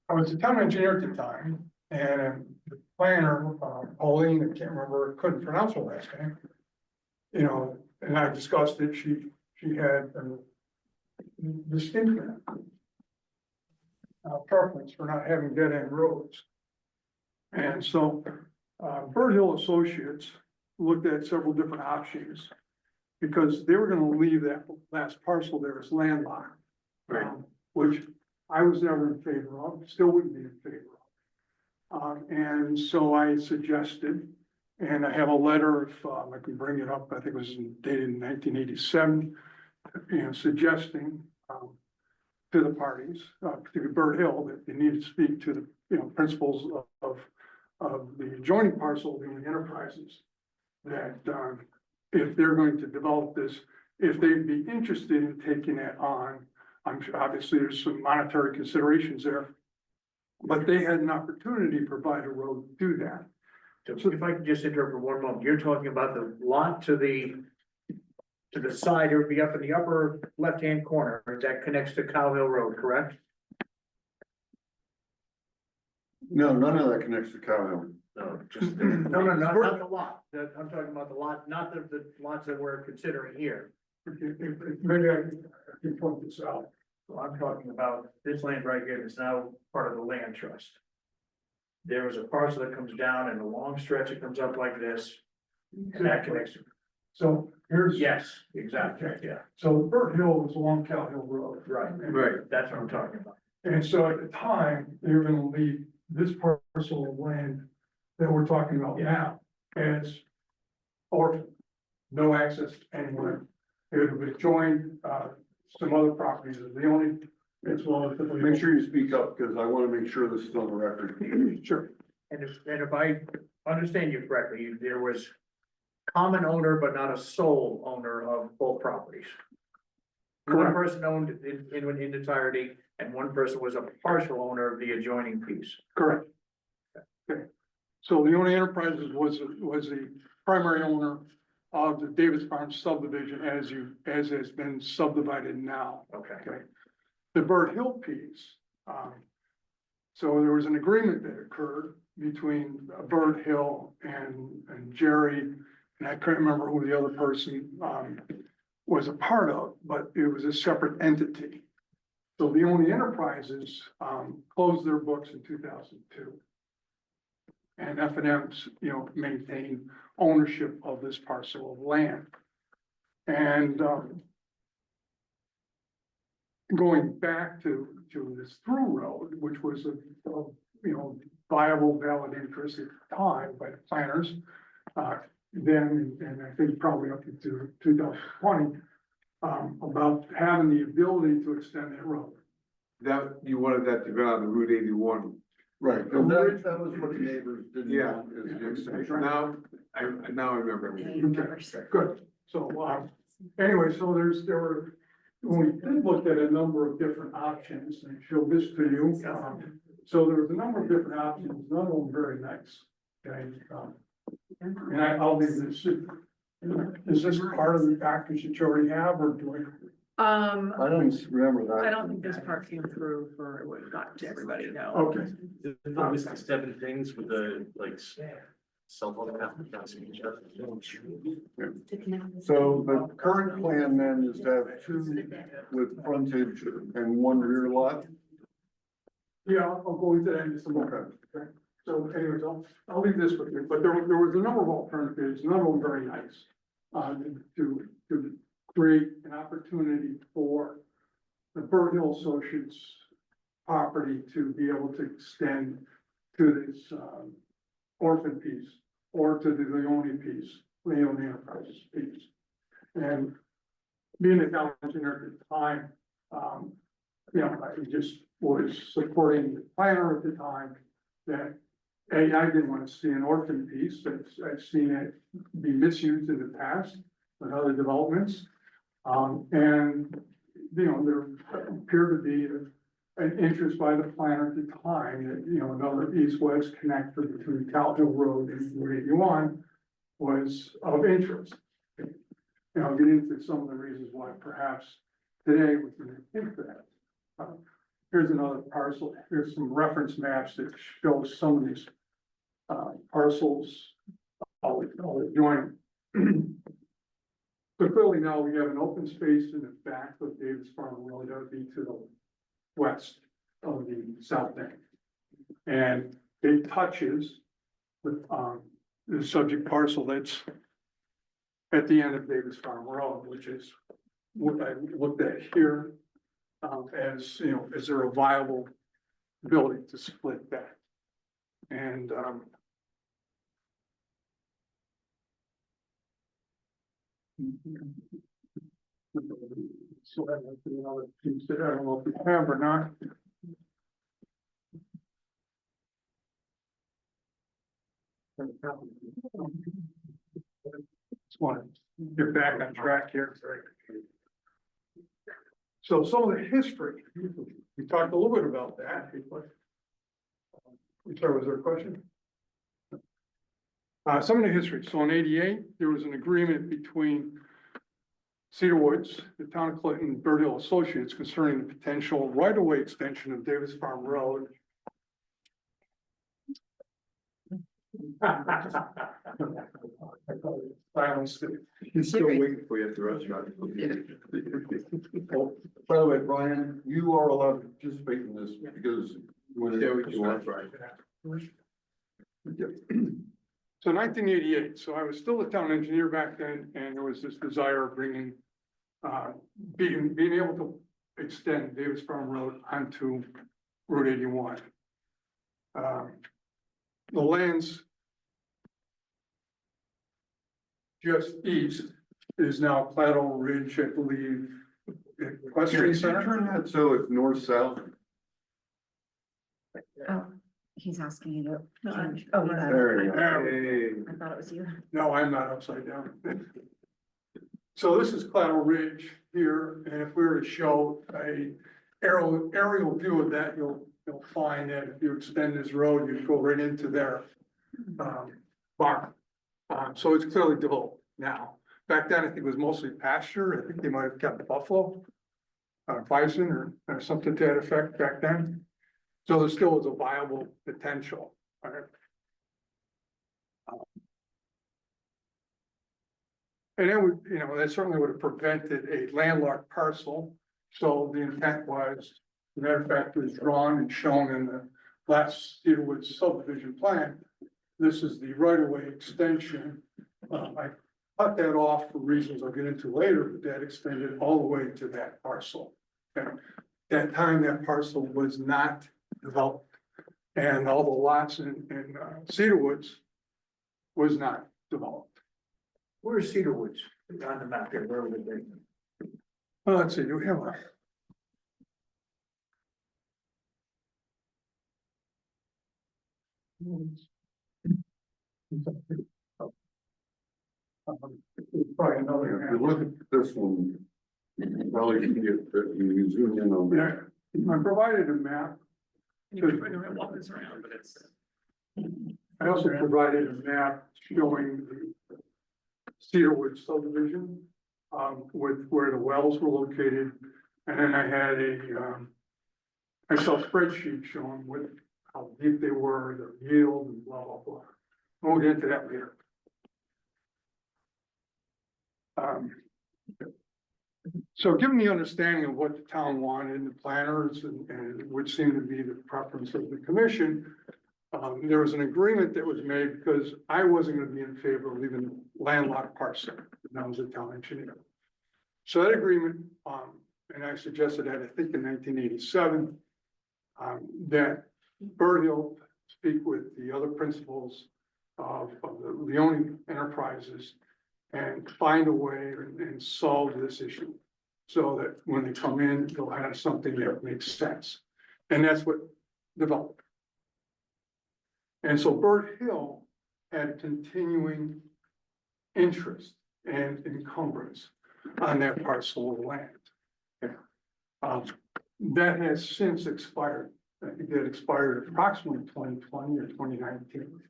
I was a town engineer at the time, and the planner, Pauline, I can't remember, couldn't pronounce her last name. And I discussed it, she had a distinct preference for not having dead end roads. And so, Bird Hill Associates looked at several different options. because they were gonna leave that last parcel there as landlocked. Right. Which I was never in favor of, still wouldn't be in favor of. And so I suggested, and I have a letter, if I can bring it up, I think it was dated in 1987, and suggesting to the parties, particularly Bird Hill, that they need to speak to the, principles of the adjoining parcel of the enterprises. That if they're going to develop this, if they'd be interested in taking it on, I'm sure obviously there's some monetary considerations there. But they had an opportunity to provide a road to do that. So if I could just interrupt for one moment, you're talking about the lot to the side, it would be up in the upper left-hand corner, that connects to Cow Hill Road, correct? No, none of that connects to Cow Hill. No, just. No, not the lot, I'm talking about the lot, not the lots that we're considering here. Maybe I can point this out. So I'm talking about this land right here that's now part of the land trust. There is a parcel that comes down and a long stretch, it comes up like this, and that connects. So here's. Yes, exactly, yeah, So Bird Hill was along Cow Hill Road. right. Right. That's what I'm talking about. And so at the time, they were gonna leave this parcel of land that we're talking about now as orphan, no access anywhere. It would be joined, some other properties, the only, as well as. Make sure you speak up, because I want to make sure this is on the record. Sure. And if I understand you correctly, there was common owner, but not a sole owner of both properties. One Correct. person owned in entirety, and one person was a partial owner of the adjoining piece. Correct. Okay, so the only enterprises was the primary owner of the Davis Farm subdivision as has been subdivided now. Okay. Okay, the Bird Hill piece, so there was an agreement that occurred between Bird Hill and Jerry, and I couldn't remember who the other person, was a part of, but it was a separate entity. So the only enterprises, closed their books in 2002. And F&M's, maintain ownership of this parcel of land. And, going back to this through road, which was a viable, valid interest at the time by the planners. Then, and I think probably up to 2020, about having the ability to extend that road. That, you wanted that to go on the Route 81. Right, and that was what the neighbors didn't Yeah. want, is the extension. Now, I remember. Okay, good. So, anyway, so when we did look at a number of different options, and I showed this to you. So there was a number of different options, none of them very nice. Okay, and I'll leave this. Is this part of the package that you already have, or do I don't remember that. I don't think this part came through for what got to everybody, no. Okay, Obviously, 7 things with the, like, cell phone. So the current plan then is to have 2 with frontage and 1 rear lot? yeah, I'll go into that in just a moment. Okay. So anyways, I'll leave this with you, but there was a number of alternatives, none of them very nice. To create an opportunity for the Bird Hill Associates property to be able to extend to this, orphan piece or to the Leone piece, Leone Enterprises piece. And being a town engineer at the time, I just was supporting the planner at the time that I didn't want to see an orphan piece. I've seen it be misused in the past with other developments. And, there appeared to be an interest by the planner at the time that, another east-west connector between Cow Hill Road and Route 81 was of interest. And I'll get into some of the reasons why perhaps today we can think that. Here's another parcel. Here's some reference maps that show some of these parcels. I'll join. So clearly now we have an open space in the back of Davis Farm Road that would be to the west of the south bank. And it touches the subject parcel that's at the end of Davis Farm Road, which is what I looked at here. As, you know, is there a viable ability to split that? And, so that might be another piece that I don't know if we have or not. Just want to get back on track here. So some of the history, we talked a little bit about that. Sorry, was there a question? Some of the history. So in '88, there was an agreement between Cedar Woods, the town of Clinton, and Bird Hill Associates concerning the potential right-of-way extension of Davis Farm Road. Silence. He's still waiting for you at the restaurant. Oh, by the way, Brian, you are allowed to participate in this because. Yeah, we can want. try. So 1988, so I was still a town engineer back then, and there was this desire of bringing, being able to extend Davis Farm Road onto Route 81. The lands just east is now Plateau Ridge, I believe. Equestrian Center. Turn that so it's north-south. Oh, he's asking you to. No, I'm- Oh, There you There. I thought it was you. No, I'm not upside down. So this is Plateau Ridge here, and if we were to show a aerial view of that, you'll find that if you extend this road, you go right into their barn. So it's clearly developed now. Back then, I think it was mostly pasture. I think they might have kept buffalo, bison or something to that effect back then. So there still was a viable potential. All right. And it would, you know, that certainly would have prevented a landlocked parcel. So the intent was, as a matter of fact, it was drawn and shown in the last Cedar Woods subdivision plan. This is the right of way extension. I cut that off for reasons I'll get into later, but that extended all the way to that parcel. Okay. That time, that parcel was not developed. And all the lots in Cedar Woods was not developed. Where's Cedar Woods on the map here? Where would it be? Let's see, do we have a? Probably If another. you look at this one, you can probably see it, but when you zoom in on that. Yeah, I provided a map. You can bring around walkers around, but it's. I also provided a map showing the Cedar Woods subdivision, with where the wells were located. And then I had a Excel spreadsheet showing with how deep they were, their yield and blah, blah, blah. We'll get into that later. So given the understanding of what the town wanted and the planners and which seemed to be the preference of the commission, there was an agreement that was made because I wasn't gonna be in favor of leaving landlocked parcel, and I was a town engineer. So that agreement, and I suggested that, I think in 1987, that Bird Hill speak with the other principals of the Leone Enterprises and find a way and solve this issue. So that when they come in, they'll have something that makes sense. And that's what developed. And so Bird Hill had continuing interest and encumbrance on that parcel of land. That has since expired. I think that expired approximately 2020 or 2019.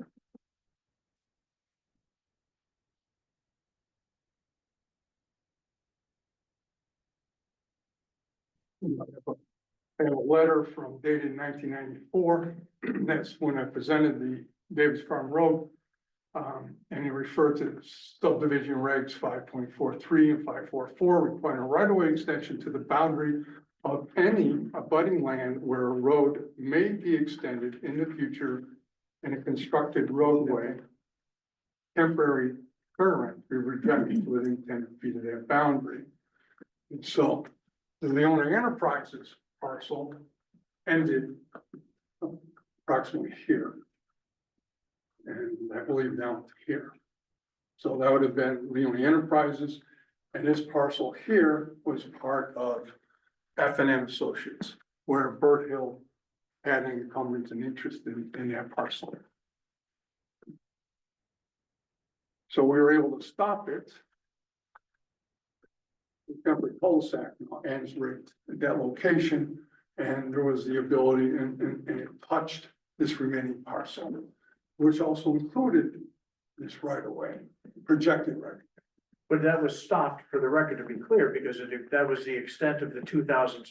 I have a letter from dated 1994. That's when I presented the Davis Farm Road. And he referred to subdivision regs 5.43 and 5.44 requiring a right-of-way extension to the boundary of any abutting land where a road may be extended in the future in a constructed roadway, temporary current, we rejected within 10 feet of that boundary. And so the Leona Enterprises parcel ended approximately here. And I believe down to here. So that would have been Leona Enterprises, and this parcel here was part of F&M Associates, where Burt Hill had an encumbrance and interest in that parcel. So we were able to stop it. We got the cul-de-sac now, ends right at that location, and there was the ability, and it touched this remaining parcel, which also included this right of way, projected right. But that was stopped, for the record, to be clear, because that was the extent of the 2,000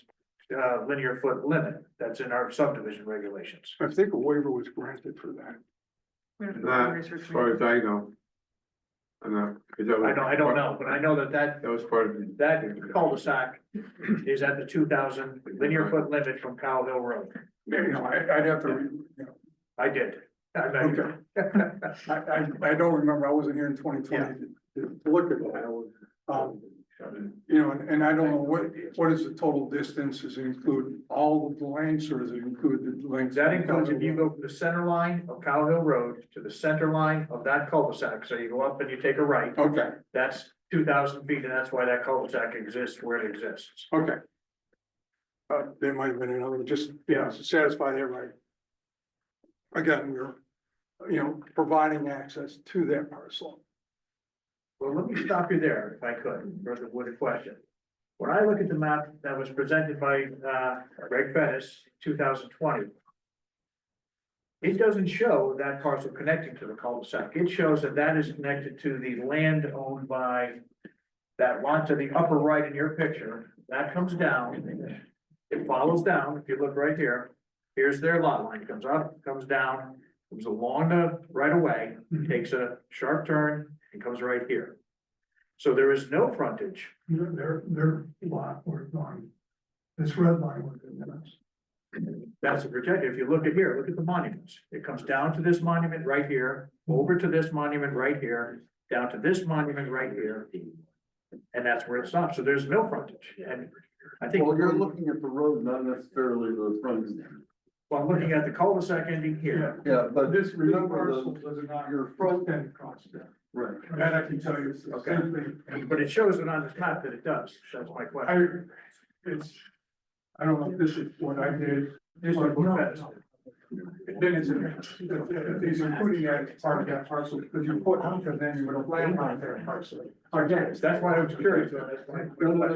linear foot limit that's in our subdivision regulations. I think a waiver was granted for that. Not as far as I know. I know, 'cause that was. I don't know, but I know that That was part of it. that cul-de-sac is at the 2,000 linear foot limit from Cow Hill Road. You know, I'd have to, I did. Okay. I don't remember, I wasn't here in 2020 to look at that. You know, and I don't know what is the total distance, does it include all the blanks, or does it include the length? That includes if you go from the center line of Cow Hill Road to the center line of that cul-de-sac, so you go up and you take a right, Okay, that's 2,000 feet, and that's why that cul-de-sac exists where it exists. okay. There might have been another, just, yeah, to satisfy that right. Again, we're, you know, providing access to that parcel. Well, let me stop you there, if I could, with a question. When I look at the map that was presented by, Greg Fennis, 2020. It doesn't show that parcel connecting to the cul-de-sac. It shows that that is connected to the land owned by that lot to the upper right in your picture. That comes down. It follows down. If you look right here, here's their lot line. Comes up, comes down, comes along the right of way, takes a sharp turn, and comes right here. So there is no frontage. Their lot was on, this red line was in this. That's a projected. If you look at here, look at the monuments. It comes down to this monument right here, over to this monument right here, down to this monument right here. And that's where it stops. So there's no frontage. And I think, Well, you're looking at the road, not necessarily the front. well, I'm looking at the cul-de-sac ending here. Yeah, but This remember parcel the, does not your front, extend across there. right. That I can tell you. Okay. But it shows it on this map that it does. That's my question. I don't know if this is what I did. This is what Fennis Then it's including that as part of that parcel, because you put, because then you would have land on their parcel. Again, That's why I was curious. That's why.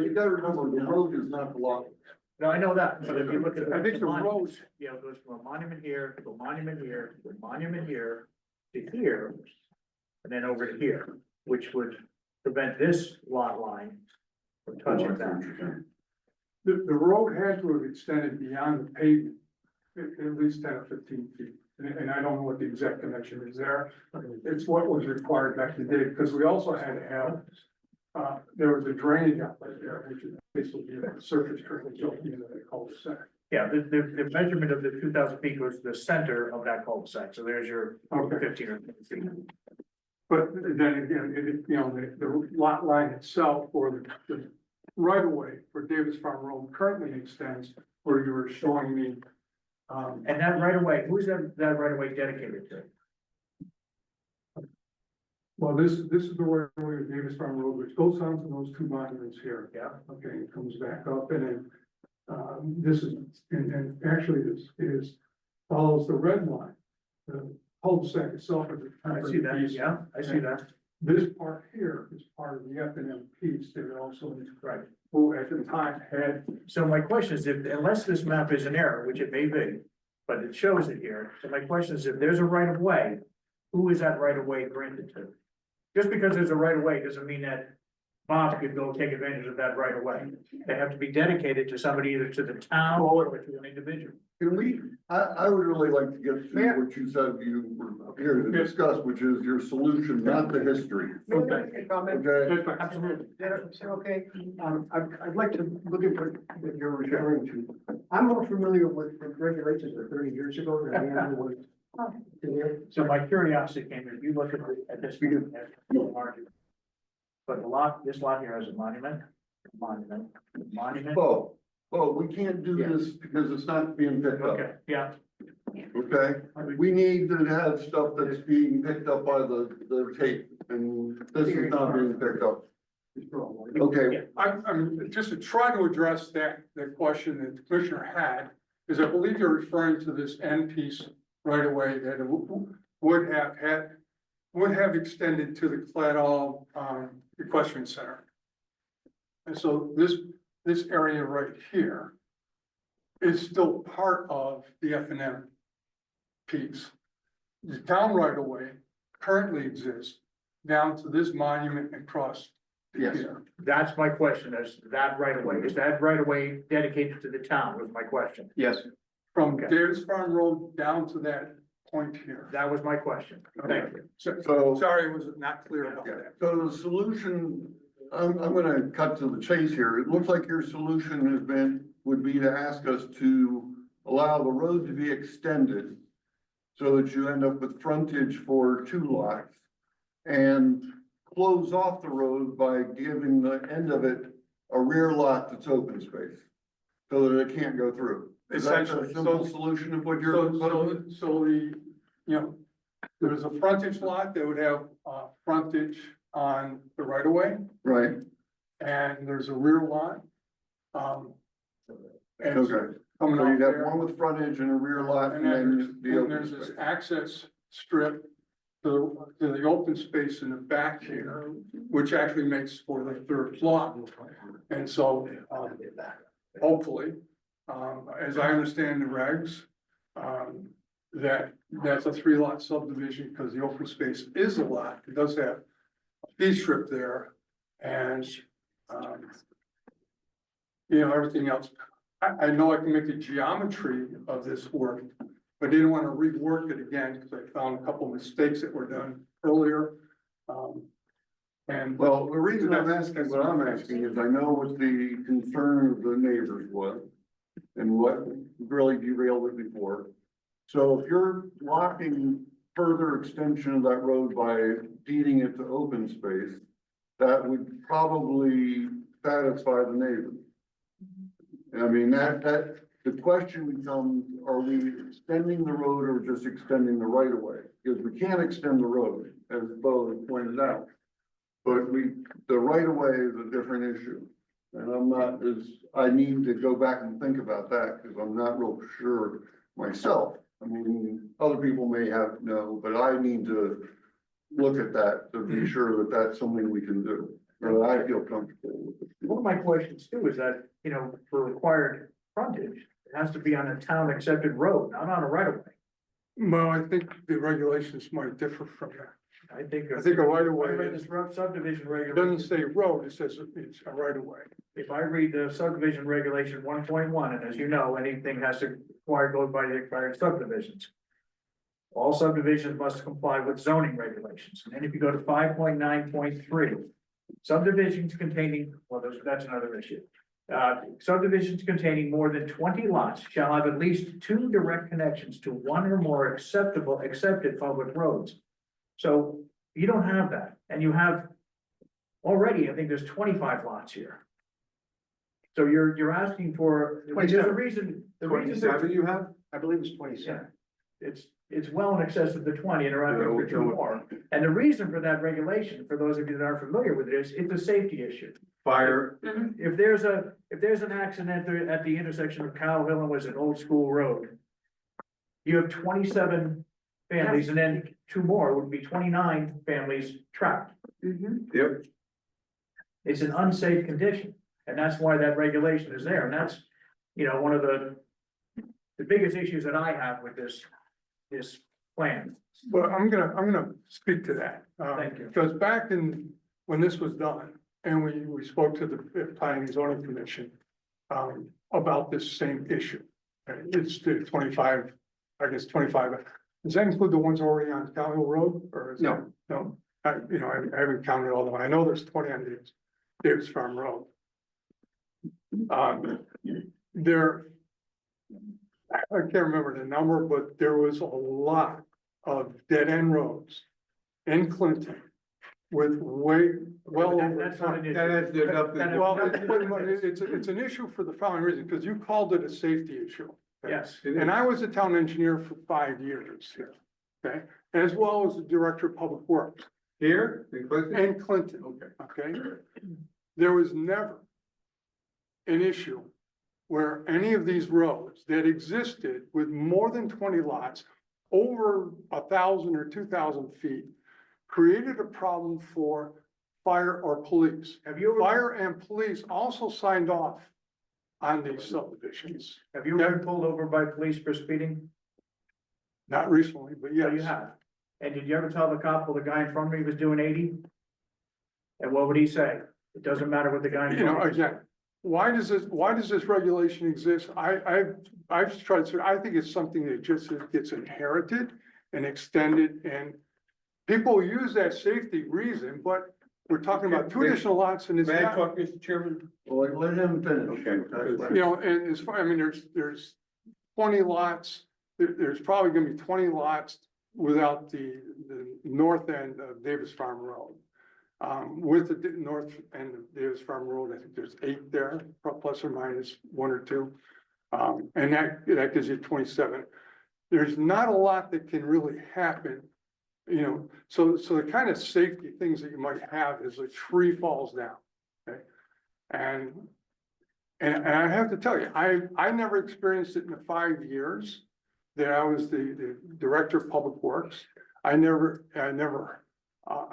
You gotta remember, the road is not the lot. No, I know that, but if you look at. I think the monument, road, you know, it goes from a monument here, to a monument here, to a monument here, to here, and then over to here, which would prevent this lot line from touching that. the road had to have extended beyond the pavement, at least 10 or 15 feet. And I don't know what the exact connection is there. It's what was required back in the day, because we also had to have, there was a drainage outlet there, which is basically a surface drainage into the cul-de-sac. Yeah, the measurement of the 2,000 feet was the center of that cul-de-sac, so there's your Okay. 15 or 20 feet. But then again, you know, the lot line itself, or the right of way for Davis Farm Road currently extends where you were showing me. And that right of way, who's that right of way dedicated to? Well, this is the right of way of Davis Farm Road, which goes down to those two monuments here. Yeah, Okay, it comes back up, and then, this is, and actually this is, follows the red line. The cul-de-sac itself is. I see that, yeah, I see that. This part here is part of the F&M piece that also, Right. who at the time had. So my question is, if, unless this map is an error, which it may be, but it shows it here, so my question is, if there's a right of way, who is that right of way granted to? Just because there's a right of way doesn't mean that Bob could go take advantage of that right of way. They have to be dedicated to somebody, either to the town or to an individual. Can we, I would really like to get to what you said you were here to discuss, which is your solution, not the history. Okay, Absolutely. Okay, I'd like to look at what you're referring to. I'm more familiar with the regulations of 30 years ago than I am with So my curiosity came, if you look at this view, but the lot, this lot here has a monument, monument. Oh, we can't do this because it's not being picked up, Okay, yeah, okay? We need to have stuff that's being picked up by the tape, and this is not being picked up. Okay, I'm just to try to address that question that the commissioner had, is I believe you're referring to this end piece right away that it would have extended to the Claddall, Equestrian Center. And so this area right here is still part of the F&M piece. The town right of way currently exists down to this monument and across yes, here. that's my question, is that right away, is that right away dedicated to the town, was my question. Yes. From Okay. Davis Farm Road down to that point here. That was my question, thank you. so. Sorry, was not clear about Yeah, that. so the solution, I'm gonna cut to the chase here. It looks like your solution would be to ask us to allow the road to be extended so that you end up with frontage for 2 lots and close off the road by giving the end of it a rear lot that's open space so that it can't go through. Is that a Essentially, simple so- solution of what you're proposing? So the, there's a frontage lot that would have, frontage on the right of way, Right, and there's a rear lot. And okay. coming So off you'd have there. one with frontage and a rear lot and then the And open there's this space. access strip to the open space in the back here, which actually makes for the 3rd lot. And so, hopefully, as I understand the regs, that's a 3-lot subdivision because the open space is a lot. It does have a fee strip there and, everything else. I know I can make the geometry of this work, but I didn't want to rework it again because I found a couple of mistakes that were done earlier. And Well, the reason I'm asking what I'm asking is I know what the concern of the neighbors was and what really derailed it before. So if you're blocking further extension of that road by deeding it to open space, that would probably satisfy the neighbors. I mean, the question becomes, are we extending the road or just extending the right of way? Because we can't extend the road, as Bo has pointed out. But the right of way is a different issue. And I need to go back and think about that because I'm not real sure myself. I mean, other people may know, but I need to look at that to be sure that that's something we can do. Or that I feel comfortable with. One of my questions too is that, for required frontage, it has to be on a town accepted road, not on a right of way. well, I think the regulations might differ from that. I think I think a right of If I way read this subdivision It regulation. doesn't say road, it says it's a right of way. If I read the subdivision regulation 1.1, and as you know, anything has to go by the required subdivisions. All subdivisions must comply with zoning regulations, and then if you go to 5.9.3. Subdivisions containing, that's another issue. Subdivisions containing more than 20 lots shall have at least 2 direct connections to 1 or more accepted public roads. So you don't have that, and you have already, I think there's 25 lots here. So you're asking for, there's a reason, the reason. 27 you have? I believe it's 27. Yeah, it's well in excess of the 20 and around for 2 more. And the reason for that regulation, for those of you that aren't familiar with it, is it's a safety issue. Fire, If there's an accident at the intersection of Cow Hill and was an old school road. You have 27 families and then 2 more would be 29 families trapped. yep, It's an unsafe condition, and that's why that regulation is there, and that's, one of the biggest issues that I have with this plan. Well, I'm gonna speak to that. Thank you. Because back when this was done, and we spoke to the Planning and Zoning Commission, about this same issue. It's the 25, I guess 25, does that include the ones already on Cow Hill Road, or? No. No, I haven't counted all of them, I know there's 20 on Davis Farm Road. I can't remember the number, but there was a lot of dead end roads in Clinton with well over. That's not an issue. there's nothing- Well, it's an issue for the following reason, because you called it a safety issue. okay? Yes, And I was a town engineer for 5 years here, okay, as well as the director of public works Here in Clinton? in Clinton, okay? There was never an issue where any of these roads that existed with more than 20 lots, over 1,000 or 2,000 feet, created a problem for fire or police. have you ever, Fire and police also signed off on these subdivisions, have you ever been pulled over by police for speeding? not recently, but Yeah, yes. you have. And did you ever tell the cop, well, the guy in front of me was doing 80? And what would he say? It doesn't matter what the guy in You know, front of me. again, why does this regulation exist? I've tried to, I think it's something that just gets inherited and extended, and people use that safety reason, but we're talking about two additional lots and it's May I not, talk, Mr. Chairman? Well, let him finish. Okay. That's fine. you know, and as far, I mean, there's 20 lots, there's probably gonna be 20 lots without the north end of Davis Farm Road. With the north end of Davis Farm Road, I think there's 8 there, plus or minus 1 or 2. And that gives you 27. There's not a lot that can really happen, you know, so the kind of safety things that you might have is a tree falls down, okay? And I have to tell you, I never experienced it in the 5 years that I was the director of public works. I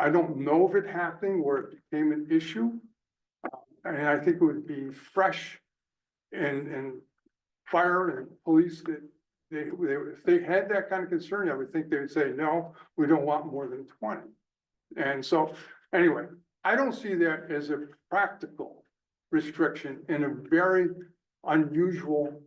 don't know of it happening where it became an issue. And I think it would be fresh and fire and police that if they had that kind of concern, I would think they would say, no, we don't want more than 20. And so, anyway, I don't see that as a practical restriction in a very unusual,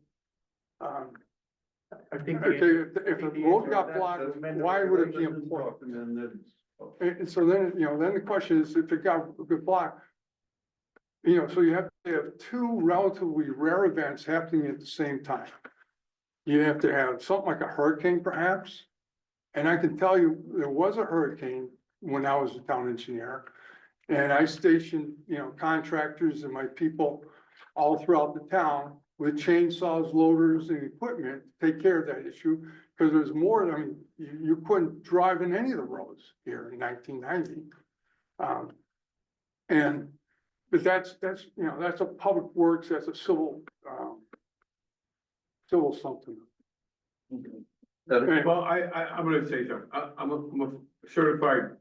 I think. okay, if a road got blocked, why would it be Let him important? talk, and then that's- And so then, you know, then the question is, if it got a good block, you know, so you have to have 2 relatively rare events happening at the same time. You have to have something like a hurricane perhaps. And I can tell you, there was a hurricane when I was a town engineer. And I stationed, you know, contractors and my people all throughout the town with chainsaws, loaders and equipment to take care of that issue. Because there's more, I mean, you couldn't drive in any of the roads here in 1990. But that's, you know, that's a public works, that's a civil something. Anyway, Well, I'm gonna say something. I'm a certified,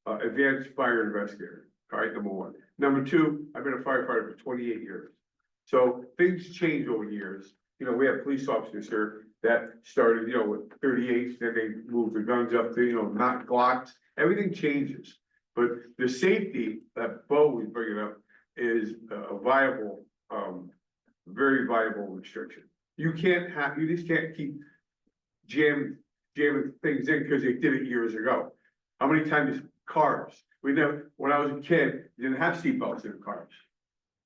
advanced fire investigator, all right, number 1. Number 2, I've been a firefighter for 28 years. So things change over years. You know, we have police officers here that started, you know, with 38s, then they moved their guns up to, you know, not Glocks. Everything changes. But the safety that Bo was bringing up is a viable, very viable restriction. You just can't keep jamming things in because they did it years ago. How many times cars, when I was a kid, you didn't have seatbelts in cars.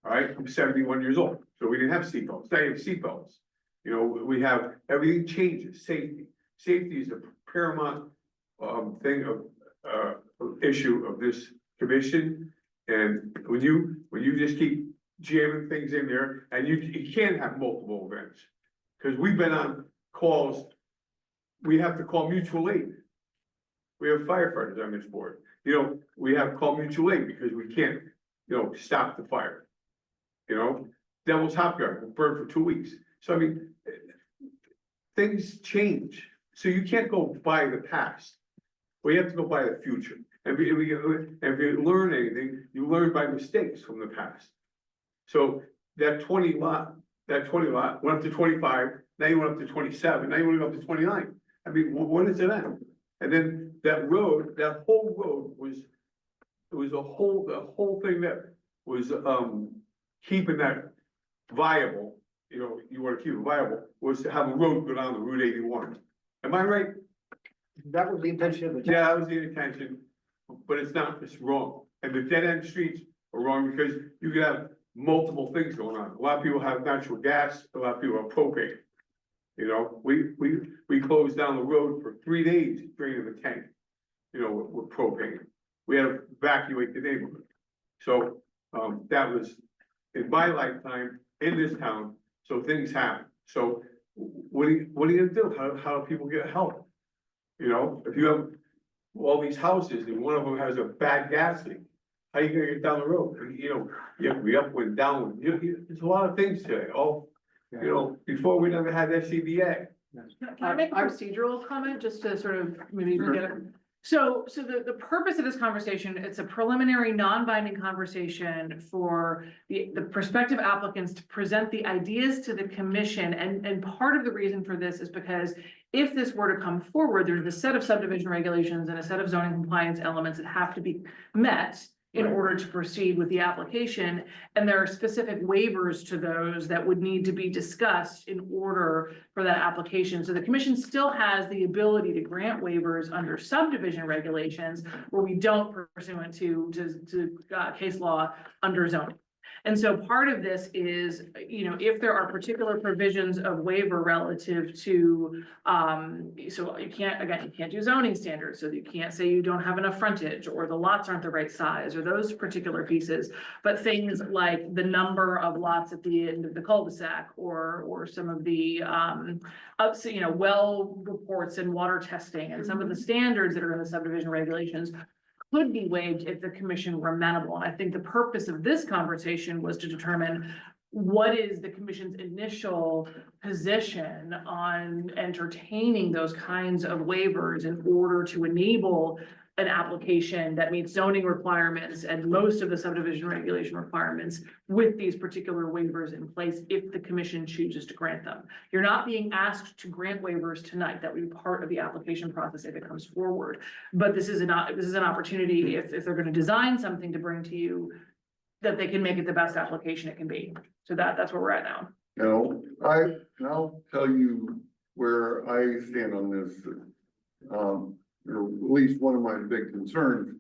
All right, I'm 71 years old, so we didn't have seatbelts, now you have seatbelts. You know, we have, everything changes, safety. Safety is a paramount, thing issue of this commission. And when you just keep jamming things in there, and you can't have multiple events. Cause we've been on calls, we have to call mutual aid. We have firefighters on this board, you know, we have to call mutual aid because we can't, you know, stop the fire. You know, Devil's Hop Yard will burn for 2 weeks, so I mean, things change, so you can't go by the past. We have to go by the future, and if you learn anything, you learn by mistakes from the past. So that 20 lot went up to 25, now you went up to 27, now you want to go up to 29. I mean, when is it end? And then that whole road was, the whole thing that was, keeping that viable, you know, you want to keep it viable, was to have a road go down to Route 81. Am I right? That was the intention of the. Yeah, that was the intention, but it's not, it's wrong. And the dead end streets are wrong because you could have multiple things going on. A lot of people have natural gas, a lot of people have propane. You know, we closed down the road for 3 days draining the tank, you know, with propane. We had to evacuate the neighborhood. So, that was in my lifetime in this town, so things happen. So what are you gonna do? How do people get help? You know, if you have all these houses and one of them has a bad gas leak, how you gonna get down the road? You know, you have to be upwind, downwind, there's a lot of things today, you know, before we never had SCBA. Can I make a procedural comment, just to sort of maybe get it? So the purpose of this conversation, it's a preliminary, non-binding conversation for the prospective applicants to present the ideas to the commission. And part of the reason for this is because if this were to come forward, there's a set of subdivision regulations and a set of zoning compliance elements that have to be met in order to proceed with the application. And there are specific waivers to those that would need to be discussed in order for that application. So the commission still has the ability to grant waivers under subdivision regulations where we don't pursuant to case law under zoning. And so part of this is, you know, if there are particular provisions of waiver relative to, so you can't do zoning standards, so you can't say you don't have enough frontage, or the lots aren't the right size, or those particular pieces. But things like the number of lots at the end of the cul-de-sac, or some of the, well reports and water testing, and some of the standards that are in the subdivision regulations could be waived if the commission were amenable. And I think the purpose of this conversation was to determine what is the commission's initial position on entertaining those kinds of waivers in order to enable an application that meets zoning requirements and most of the subdivision regulation requirements with these particular waivers in place if the commission chooses to grant them. You're not being asked to grant waivers tonight. That would be part of the application process if it comes forward. But this is an opportunity if they're going to design something to bring to you, that they can make it the best application it can be. So that's where we're at now. You know, I'll tell you where I stand on this. Or at least one of my big concerns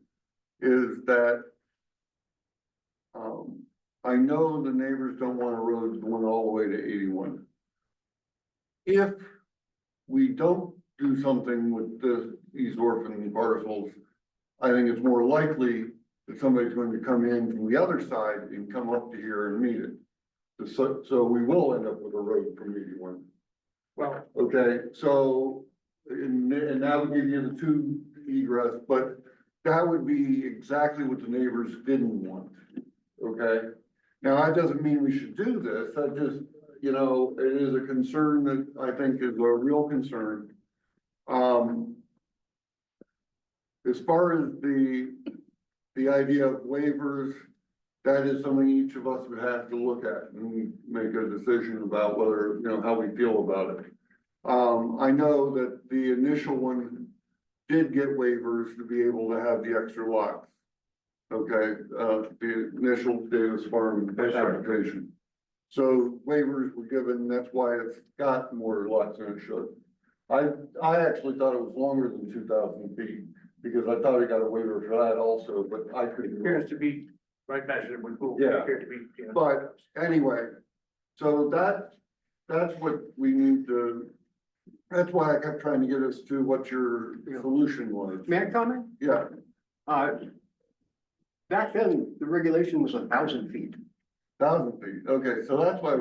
is that I know the neighbors don't want a road going all the way to 81. If we don't do something with these orphan parcels, I think it's more likely that somebody's going to come in from the other side and come up to here and meet it. So we will end up with a road from 81. Well, Okay, so, and that would give you the 2 egress, but that would be exactly what the neighbors didn't want. Okay, now that doesn't mean we should do this, that just, you know, it is a concern that I think is a real concern. As far as the idea of waivers, that is something each of us would have to look at and make a decision about whether, you know, how we feel about it. I know that the initial one did get waivers to be able to have the extra lots. Okay, the initial Davis Farm application. So waivers were given, that's why it's got more lots than it should. I actually thought it was longer than 2,000 feet, because I thought I got a waiver for that also, but I couldn't. appears to be right measured with Google. Yeah. Appear to be, you know. But anyway, so that's what we need to, that's why I kept trying to get us to what your solution was. May I comment? Yeah, Back then, the regulation was 1,000 feet. 1,000 feet, okay, so that's why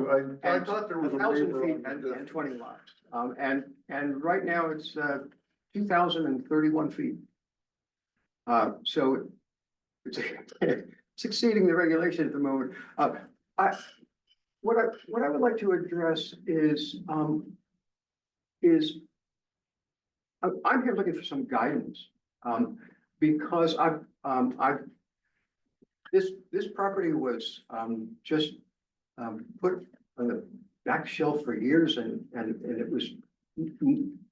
I thought there was a 1,000 waiver feet on and 20 lots. And right now it's 2,031 feet. So it's it's exceeding the regulation at the moment. What I would like to address is I'm here looking for some guidance, because this property was just put on the back shelf for years, and it was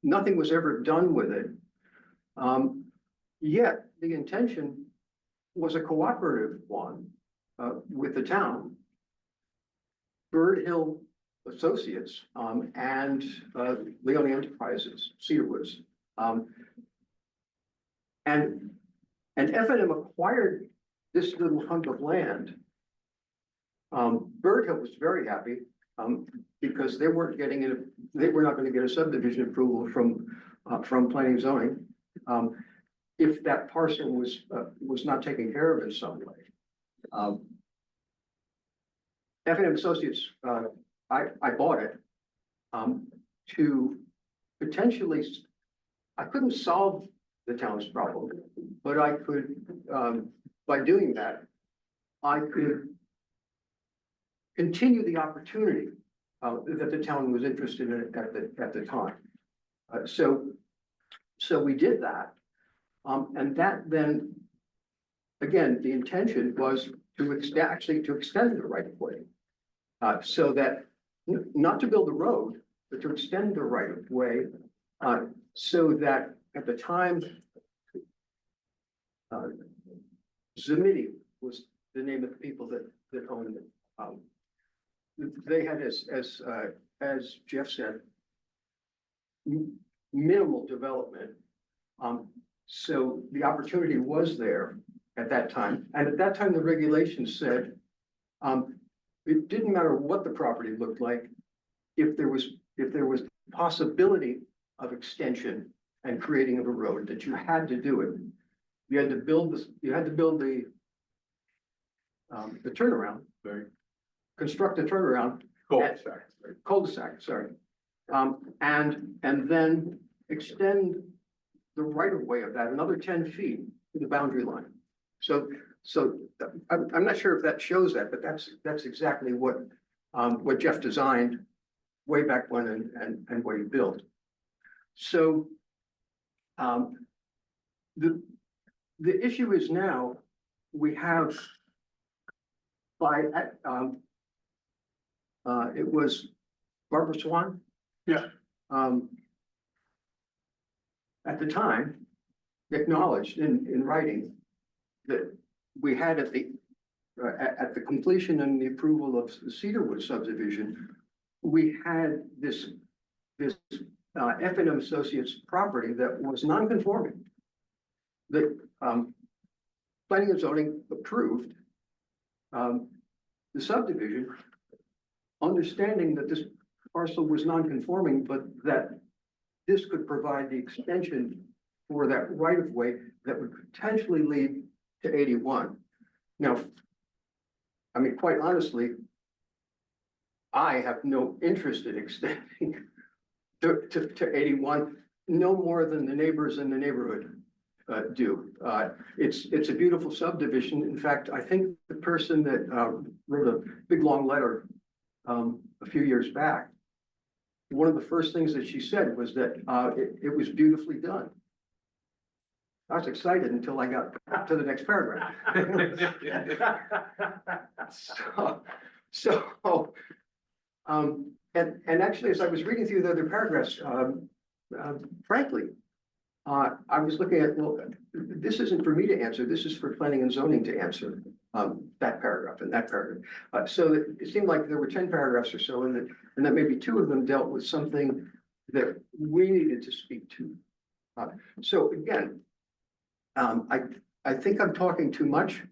nothing was ever done with it. Yet the intention was a cooperative one with the town, Bird Hill Associates, and Leone Enterprises, Cedar Woods. And F&M acquired this little hunk of land. Bird Hill was very happy. because they weren't getting it, they were not gonna get a subdivision approval from planning and zoning. If that parcel was not taken care of in some way. F&M Associates, I bought it, to potentially, I couldn't solve the town's problem, but I could, by doing that, I could continue the opportunity that the town was interested in at the time. So we did that. And that then, again, the intention was to extend the right of way. So that, not to build a road, but to extend the right of way, so that at the time, Zamiti was the name of the people that owned it. They had, as Jeff said, minimal development. So the opportunity was there at that time. And at that time, the regulations said, it didn't matter what the property looked like. If there was possibility of extension and creating of a road, that you had to do it. You had to build the turnaround, Right. construct a turnaround. Cul-de-sac, sorry. And then extend the right of way of that another 10 feet to the boundary line. So I'm not sure if that shows that, but that's exactly what Jeff designed way back when and what he built. So the issue is now we have it was Barbara Swan. Yeah. At the time, acknowledged in writing that we had at the completion and the approval of the Cedarwood subdivision, we had this F&M Associates property that was non-conforming. That planning and zoning approved the subdivision, understanding that this parcel was non-conforming, but that this could provide the extension for that right of way that would potentially lead to 81. Now, I mean, quite honestly, I have no interest in extending to 81, no more than the neighbors in the neighborhood do. It's a beautiful subdivision. In fact, I think the person that wrote a big long letter a few years back, one of the first things that she said was that it was beautifully done. I was excited until I got to the next paragraph. And actually, as I was reading through the other paragraphs, frankly, I was looking at, well, this isn't for me to answer. This is for planning and zoning to answer that paragraph and that paragraph. So it seemed like there were 10 paragraphs or so, and that maybe 2 of them dealt with something that we needed to speak to. So again, I think I'm talking too much.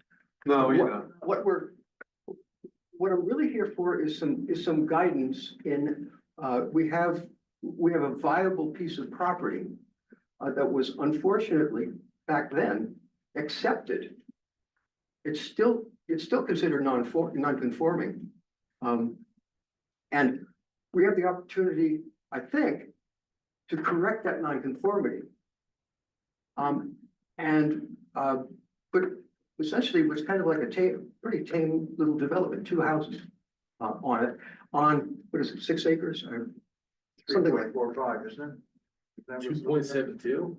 No, yeah. What I'm really here for is some guidance in, we have a viable piece of property that was unfortunately back then accepted. It's still considered non-conforming. And we have the opportunity, I think, to correct that non-conformity. But essentially it was kind of like a pretty tame little development, 2 houses on it, on, what is it, 6 acres or something like 4 or 5, isn't it? 2.72?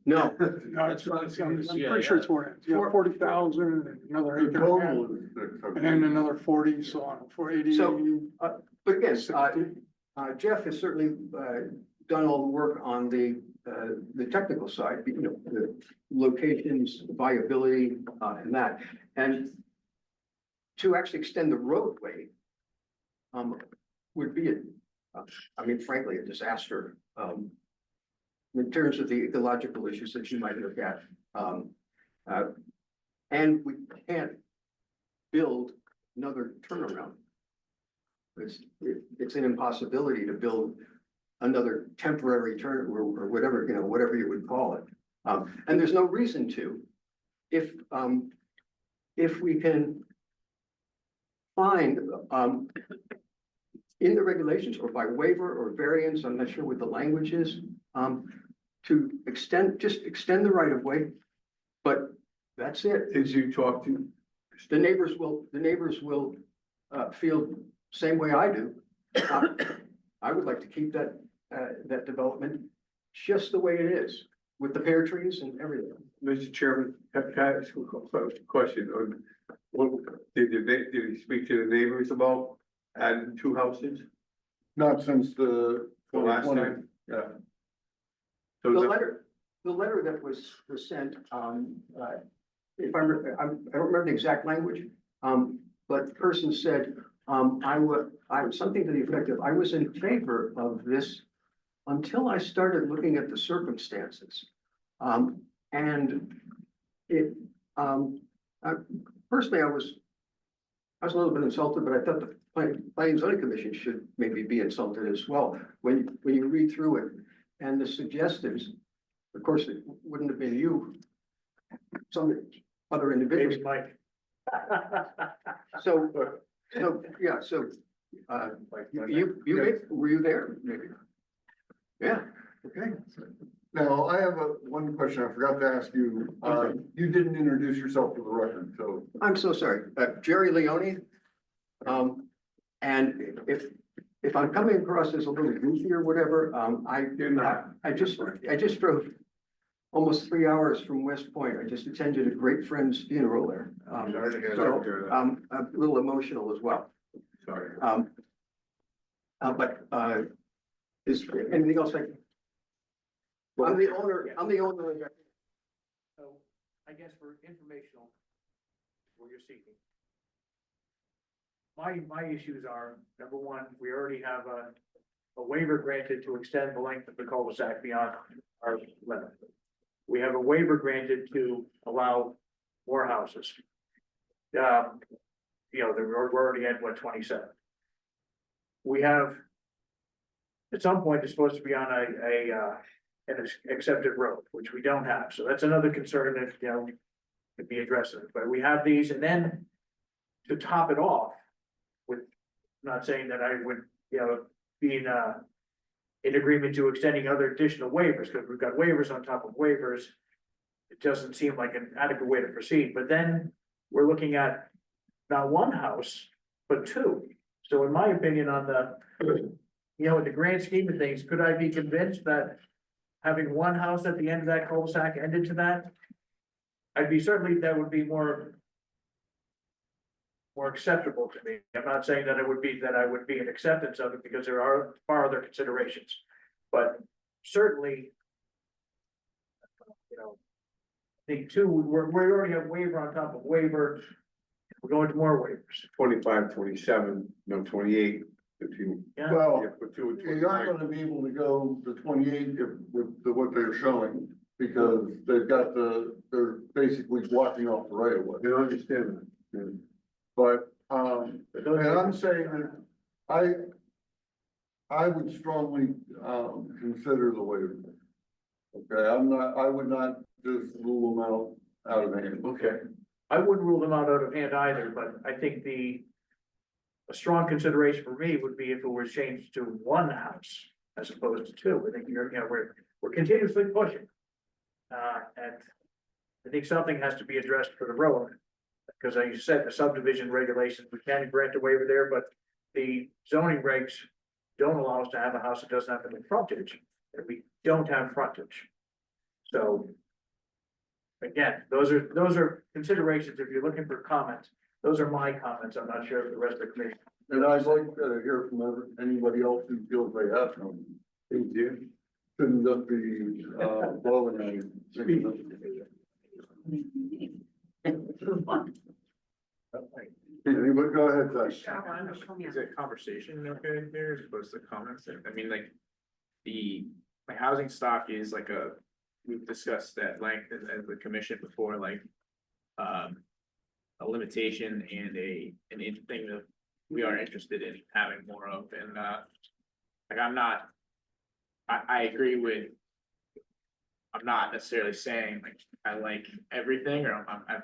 No, No, it's I'm Yeah, pretty sure yeah. it's more, you got 40,000 and another The acre. total is 6. And then another 40, so on, for 80. So, but again, Jeff has certainly done all the work on the technical side, you know, the locations, viability, and that. And to actually extend the roadway would be, I mean, frankly, a disaster in terms of the ecological issues that you might look at. And we can't build another turnaround. It's an impossibility to build another temporary turn or whatever, whatever you would call it. And there's no reason to. If we can find, in the regulations or by waiver or variance, I'm not sure what the language is, to just extend the right of way, but that's it. Did you talk to? The neighbors will feel same way I do. I would like to keep that development just the way it is, with the pear trees and everything. Mr. Chairman, can I ask a question? Did he speak to the neighbors about adding 2 houses? Not since the The last 2020. time? Yeah. The So letter that was sent, if I don't remember the exact language, but the person said, something to the effect of, I was in favor of this until I started looking at the circumstances. And it, personally, I was a little bit insulted, but I thought the Planning and Zoning Commission should maybe be insulted as well. When you read through it and the suggestives, of course, it wouldn't have been you, some other individuals. Maybe Mike. So, yeah, were you there? Maybe. Yeah, okay. Now, I have one question I forgot to ask you. You didn't introduce yourself for the record, so. I'm so sorry. Jerry Leone. And if I'm coming across as a little goofy or whatever, I just drove almost 3 hours from West Point. I just attended a great friend's funeral there. Sorry to hear So, that. I'm a little emotional as well. Sorry. But, is anything else I'm the owner of that. So I guess for informational, what you're seeking. My issues are, number one, we already have a waiver granted to extend the length of the cul-de-sac beyond our limit. We have a waiver granted to allow more houses. We're already at 27. We have, at some point, it's supposed to be on an accepted road, which we don't have. So that's another concern that, could be addressed. But we have these, and then to top it off, with, not saying that I would, be in agreement to extending other additional waivers, because we've got waivers on top of waivers. It doesn't seem like an adequate way to proceed, but then we're looking at not 1 house, but 2. So in my opinion, on in the grand scheme of things, could I be convinced that having 1 house at the end of that cul-de-sac ended to that? That would be more acceptable to me. I'm not saying that I would be an acceptance of it, because there are far other considerations. But certainly, I think 2, we already have waiver on top of waiver. We're going to more waivers. 25, 27, 28, if you. Yeah. Well, Yeah, put 2 and you're not 29. gonna be able to go to 28 with what they're showing, because they've got they're basically blocking off the right of way. You understand that? Yeah. But, and I'm saying that I would strongly, consider the waiver. Okay, I would not just rule them out of hand. Okay. I wouldn't rule them out of hand either, but I think a strong consideration for me would be if it was changed to 1 house as opposed to 2. I think we're continuously pushing. And I think something has to be addressed for the road. Because as you said, the subdivision regulations, we can grant a waiver there, but the zoning regs don't allow us to have a house that doesn't have any frontage. And we don't have frontage. So again, those are considerations. If you're looking for comments, those are my comments. I'm not sure if the rest of the committee. And I'd like to hear from anybody else who feels they have some. Thank you. Shouldn't just be, blowing Anybody, go ahead, Josh. Is it conversation okay here as opposed to comments? I mean, like, my housing stock is like we've discussed at length as the commission before, like, a limitation and an thing of we are interested in having more of, and, like, I agree with. I'm not necessarily saying like I like everything, or I'm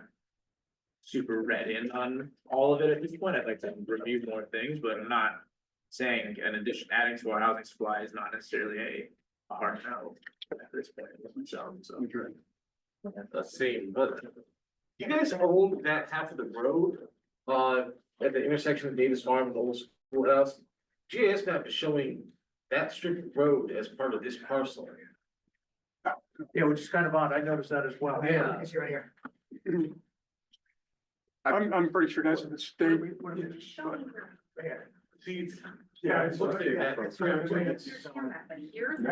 super read in on all of it at this point. I'd like to review more things, but I'm not saying like, an addition, adding to our housing supply is not necessarily a hard no at this point. So, Let's see, but you guys own that half of the road, at the intersection of Davis Farm and the old schoolhouse? GIS map is showing that strip of road as part of this parcel. Yeah, which is kind of odd. I noticed that as well. Yeah. It's right here. I'm pretty sure that's a mistake. Yeah, it's- I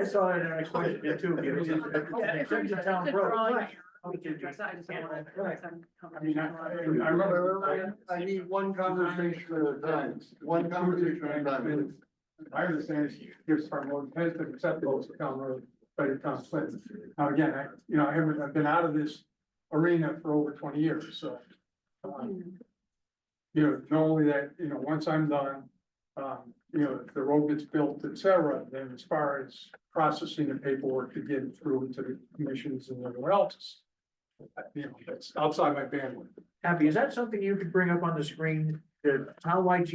saw it and I questioned it too. Because it's a town road. I mean, I remember, I need one conversation at a time, one conversation at a time. I understand Davis Farm Road has been acceptable as a town road, but it comes with. Now, again, I've been out of this arena for over 20 years, so. Normally that, once I'm done, if the road gets built, et cetera, then as far as processing the paperwork to get it through to the commissions and everyone else. That's outside my bandwidth. Abby, is that something you could bring up on the screen? The townwide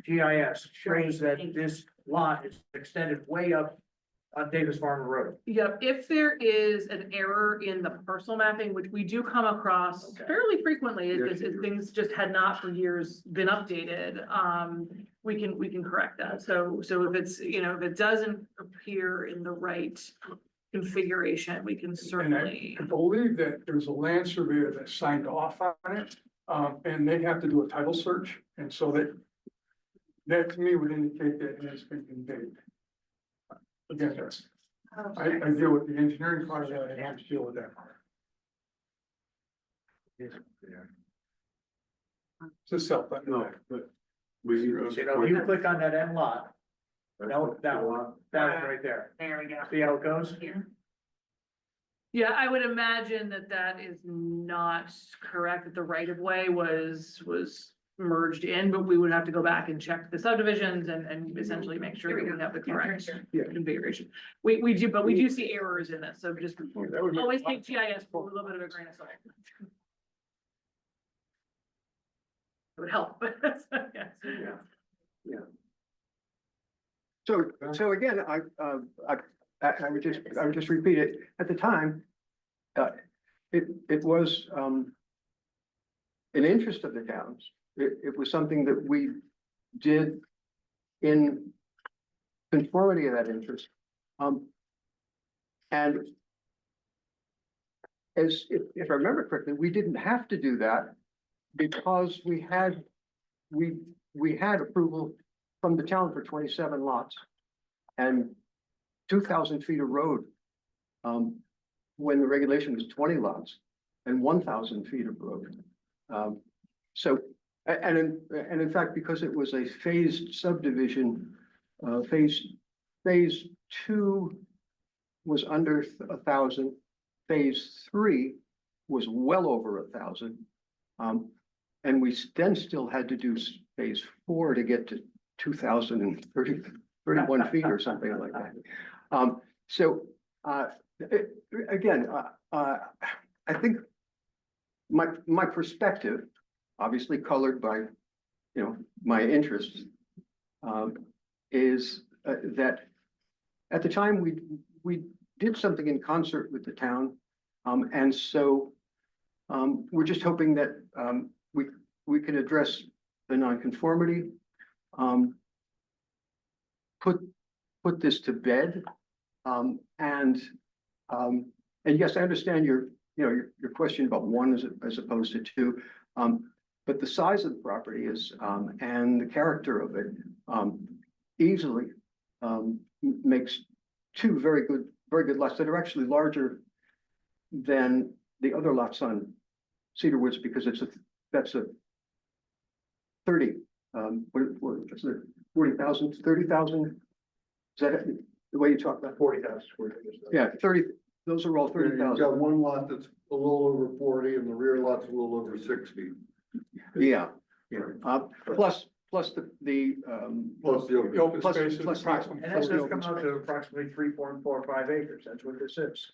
GIS shows that this lot is extended way up on Davis Farm Road. Yep, if there is an error in the parcel mapping, which we do come across fairly frequently, if things just had not for years been updated, we can correct that. So if it's, if it doesn't appear in the right configuration, we can certainly. And I believe that there's a land surveyor that signed off on it, and they have to do a title search, and so that to me would indicate that it has been conveyed. Again, I deal with the engineering part of that, and I have to deal with that part. Just self, but No, but. If you click on that end lot, that one right there. There we go. See how it goes? Yeah, I would imagine that is not correct, that the right of way was merged in, but we would have to go back and check the subdivisions and essentially make sure that we have the correct configuration. We do see errors in this, so just always take GIS for a little bit of a grain of salt. It would help, but So again, I would just repeat it, at the time, it was, an interest of the towns. It was something that we did in conformity of that interest. And if I remember correctly, we didn't have to do that because we had approval from the town for 27 lots and 2,000 feet of road, when the regulation was 20 lots and 1,000 feet of road. In fact, because it was a phased subdivision, phase 2 was under 1,000, phase 3 was well over 1,000. And we then still had to do phase 4 to get to 2,031 feet or something like that. Again, I think my perspective, obviously colored by, my interests, is that at the time we did something in concert with the town, and so we're just hoping that we can address the nonconformity, put this to bed, and yes, I understand your question about one as opposed to two, but the size of the property is and the character of it easily makes two very good lots that are actually larger than the other lots on Cedar Woods, because that's a 30, what's it, 40,000, 30,000? Is that it? The way you talk about 40,000. Yeah, 30, those are all You've 30,000. got one lot that's a little over 40 and the rear lot's a little over 60. Yeah, plus plus the Plus the The open Plus- space is plus- approximately. And that's 40 just open come out space. to approximately 3.45 acres, that's what this is.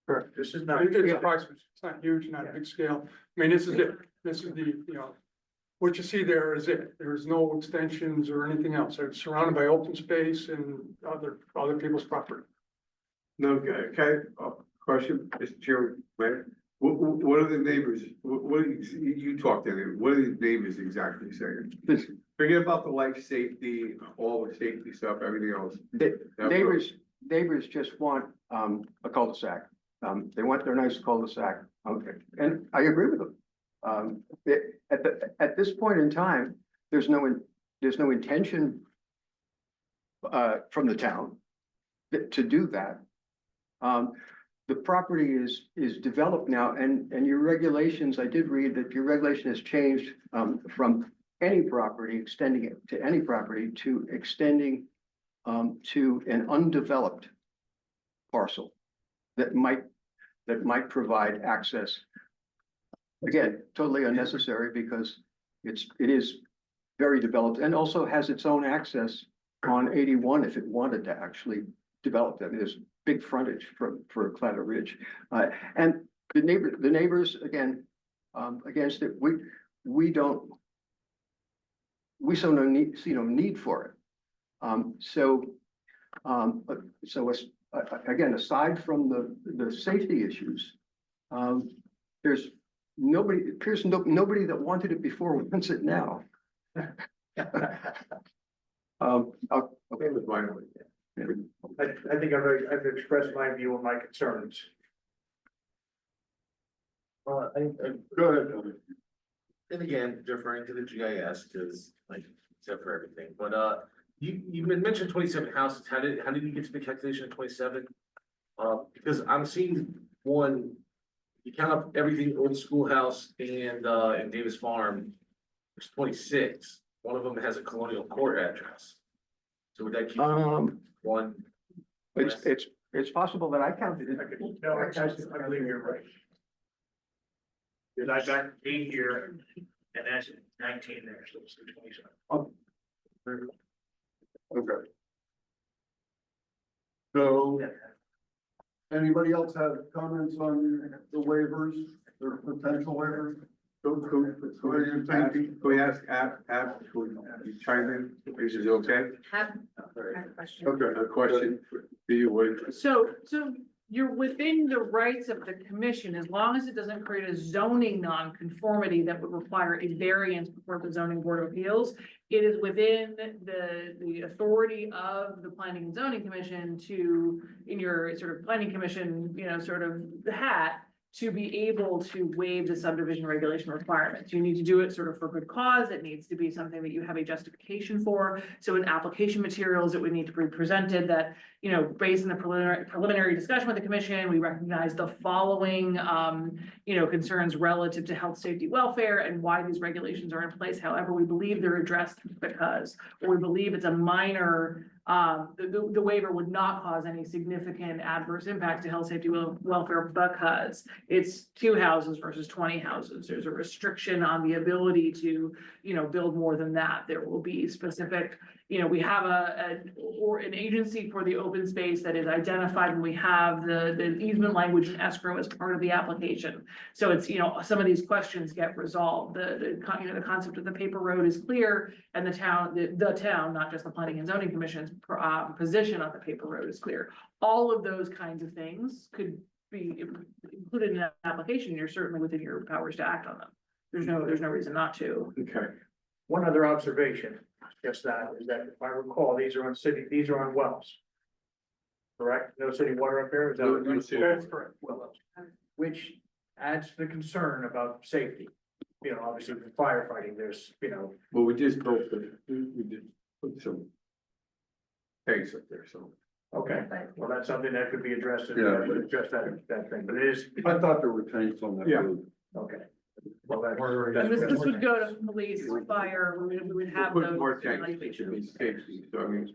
Correct. This is not. It's approximate, it's not huge, not a big scale. I mean, this is it. This is the, what you see there is it. There's no extensions or anything else. It's surrounded by open space and other people's property. No, okay, question, Mr. Chairman, what are the neighbors, what are you talked to them, what are the neighbors exactly saying? This- Forget about the life safety, all the safety stuff, everything else. neighbors just want, a cul-de-sac. They want their nice cul-de-sac, okay, and I agree with them. At this point in time, there's no intention from the town to do that. The property is developed now, and your regulations, I did read that your regulation has changed from any property, extending it to any property, to extending to an undeveloped parcel that might provide access. Again, totally unnecessary because it is very developed and also has its own access on 81 if it wanted to actually develop that. There's big frontage for Clatter Ridge. And the neighbors, again, against it, we see no need for it. Again, aside from the safety issues, there's nobody that wanted it before wants it now. Okay, with mine. I think I've expressed my view and my concerns. Go ahead, Tony. And again, deferring to the GIS, because like, except for everything, but, you mentioned 27 houses, how did you get to the calculation of 27? Because I'm seeing one, you count up everything, old schoolhouse and Davis Farm, there's 26, one of them has a Colonial Court address. So would that keep one? It's possible that I counted it. No, I believe you're right. Because I got 8 here, and that's 19 there, so it's 27. Okay. So, anybody else have comments on the waivers, or potential waivers? What are you thinking? Can we ask, you chime in, is it okay? Have a question. Okay. A question for you, what? So you're within the rights of the commission, as long as it doesn't create a zoning nonconformity that would require a variance before the zoning board of appeals. It is within the authority of the planning and zoning commission to, in your sort of planning commission, sort of the hat, to be able to waive the subdivision regulation requirements. You need to do it sort of for good cause. It needs to be something that you have a justification for. So in application materials, it would need to be presented that, based on the preliminary discussion with the commission, we recognize the following, concerns relative to health, safety, welfare, and why these regulations are in place. However, we believe they're addressed because, or we believe it's a minor, the waiver would not cause any significant adverse impact to health, safety, welfare, because it's 2 houses versus 20 houses. There's a restriction on the ability to, build more than that. There will be specific, we have an agency for the open space that is identified, and we have the easement language and escrow as part of the application. So it's, some of these questions get resolved. The concept of the paper road is clear, and the town, not just the planning and zoning commission's position on the paper road is clear. All of those kinds of things could be included in an application. You're certainly within your powers to act on them. There's no reason not to. Okay. One other observation, just that, is that if I recall, these are on wells. Correct? No city water up here? Is that what No you're city saying? water. Correct. Wells. Which adds to the concern about safety. Obviously with firefighting, there's, Well, we just built we did put some tanks up there, so. okay, well, that's something that could be addressed, and Yeah. that would address that thing, but it is, I thought there were tanks on that Yeah. road. okay. Well, that's. And this would go to police, fire, we would have Put those. more tanks, it should be safety, so I mean,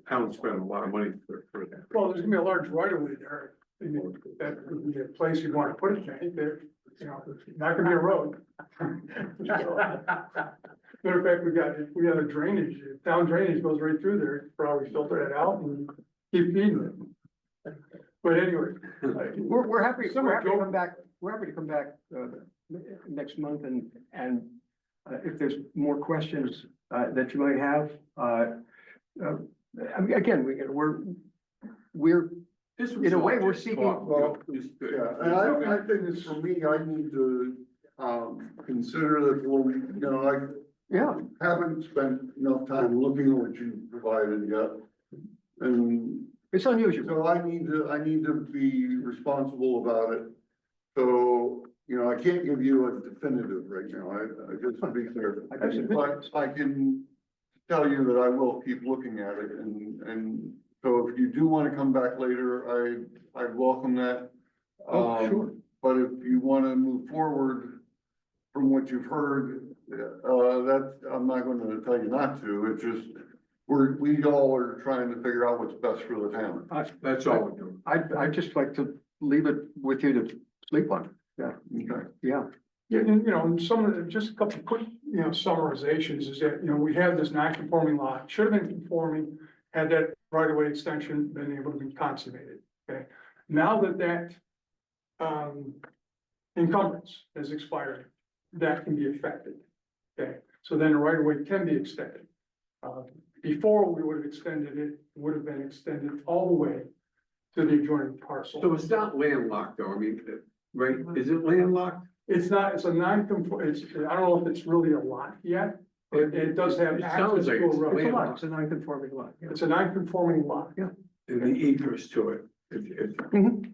town spent a lot of money for that. Well, there's gonna be a large right of way there. I mean, that would be a place you'd want to put a tank there. not gonna be a road. Matter of fact, we got a drainage, town drainage goes right through there, probably filter it out and keep feeding it. But anyway. We're happy, Some we're of happy to Joe- come back, next month and if there's more questions, that you might have, I mean, again, we're, This was in a way, all we're just seeking- talk, Well, just- Yeah, and I think it's for me, I need to, consider that, well, you know, yeah, haven't spent enough time looking at what you provided yet. And it's unusual. so I need to be responsible about it. So, you know, I can't give you a definitive right now, I just to be clear. But I can tell you that I will keep looking at it and so if you do want to come back later, I welcome that. Oh, sure. But if you want to move forward from what you've heard, that, I'm not going to tell you not to, it's just, we all are trying to figure out what's best for the town. That's all we're doing. I'd just like to leave it with you to sleep on. Yeah, Okay. yeah. Yeah, and, you know, and some of the, just a couple quick, you know, summarizations is that, you know, we have this non-conforming lot, should have been conforming, had that right-of-way extension been able to be consummated, okay? Now that encumbrance has expired, that can be affected, okay? So then the right-of-way can be extended. Before we would have extended it, would have been extended all the way to the adjoining parcel. So it's not landlocked though, I mean, right, is it landlocked? It's not, it's a non-conform, it's, I don't know if it's really a lot yet, but it does have It access sounds to like a it's road. It's a lot, it's a non-conforming lot. Yeah. It's a non-conforming lot, And the egress to it, Mhm.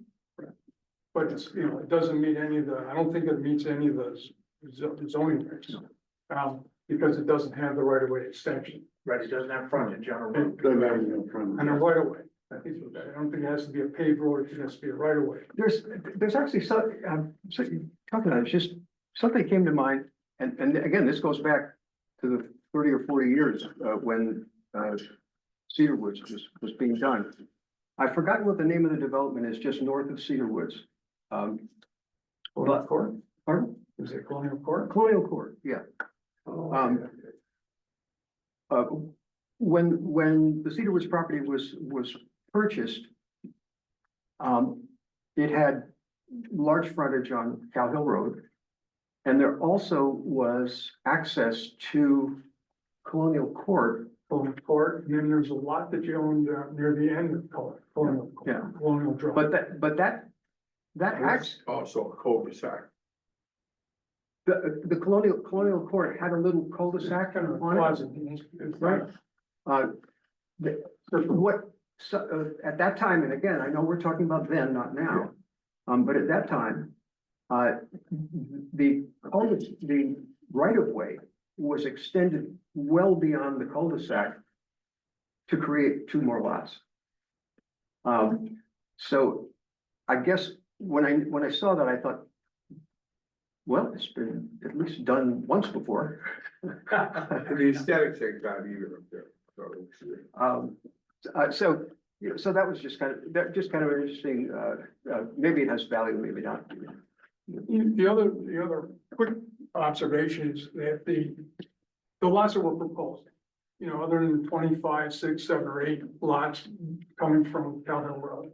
but it's, you know, it doesn't meet any of the, I don't think it meets any of the zoning regs. Because it doesn't have the right of way extension Right, it doesn't have frontage on a road. Doesn't have any in front of and a it. right of way. I don't think it has to be a paved road, it has to be a right of way. There's actually some, so you talking about, it, it's just, something came to mind, and again, this goes back to the 30 or 40 years, when, Cedar Woods was being done. I've forgotten what the name of the development is, just north of Cedar Woods. Colonial Court, Pardon? is it Colonial Court? Colonial Court, yeah. Oh, When the Cedar Woods property was purchased, it had large frontage on Cow Hill Road. And there also was access to Colonial Court. Colonial Court, and then there's a lot that you owned near the end of Colonial. Yeah. Colonial Drive. But that that's also a cul-de-sac. the Colonial Court had a little cul-de-sac Kind of a on it. closet. It's Right. At that time, and again, I know we're talking about then, not now. But at that time, the right of way was extended well beyond the cul-de-sac to create two more lots. So I guess when I saw that, I thought, well, it's been at least done once before. And the aesthetics ain't bad either up there. So that was just kind of an interesting, maybe it has value, maybe not. The other quick observation is that the lots that were proposed, you know, other than 25, 6, 7, or 8 lots coming from Cow Hill Road.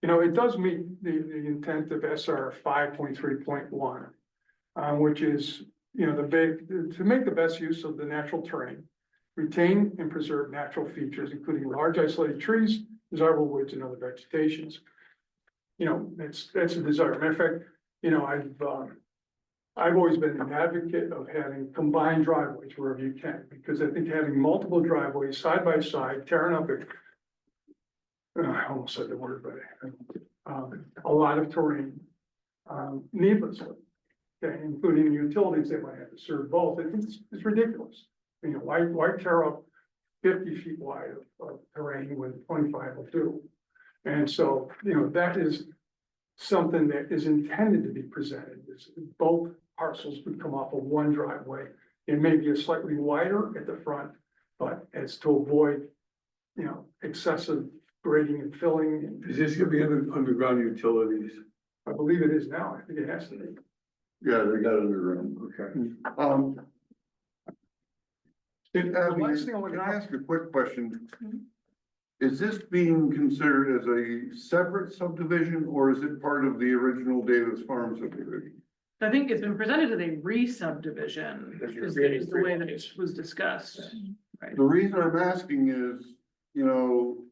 You know, it does meet the intent of SR 5.3.1, which is, you know, to make the best use of the natural terrain, retain and preserve natural features, including large isolated trees, desirable woods, and other vegetations. You know, that's a desire. Matter of fact, you know, I've always been an advocate of having combined driveways wherever you can, because I think having multiple driveways side by side, tearing up I almost said the word, but a lot of terrain, needlessly, okay, including utilities that might have to serve both. I think it's ridiculous. You know, why tear up 50 feet wide of terrain when 25 will do? And so, you know, that is something that is intended to be presented. Both parcels would come off of one driveway. It may be a slightly wider at the front, but it's to avoid, you know, excessive grading and filling. Is this gonna be underground utilities? I believe it is now. I think it has to be. Yeah, they got it underground. Okay. last thing I wanted Can to I ask a quick question? Mhm. Is this being considered as a separate subdivision or is it part of the original Davis Farm subdivision? I think it's been presented as a re-subdivision, is the way that it was discussed. Right. The reason I'm asking is, you know,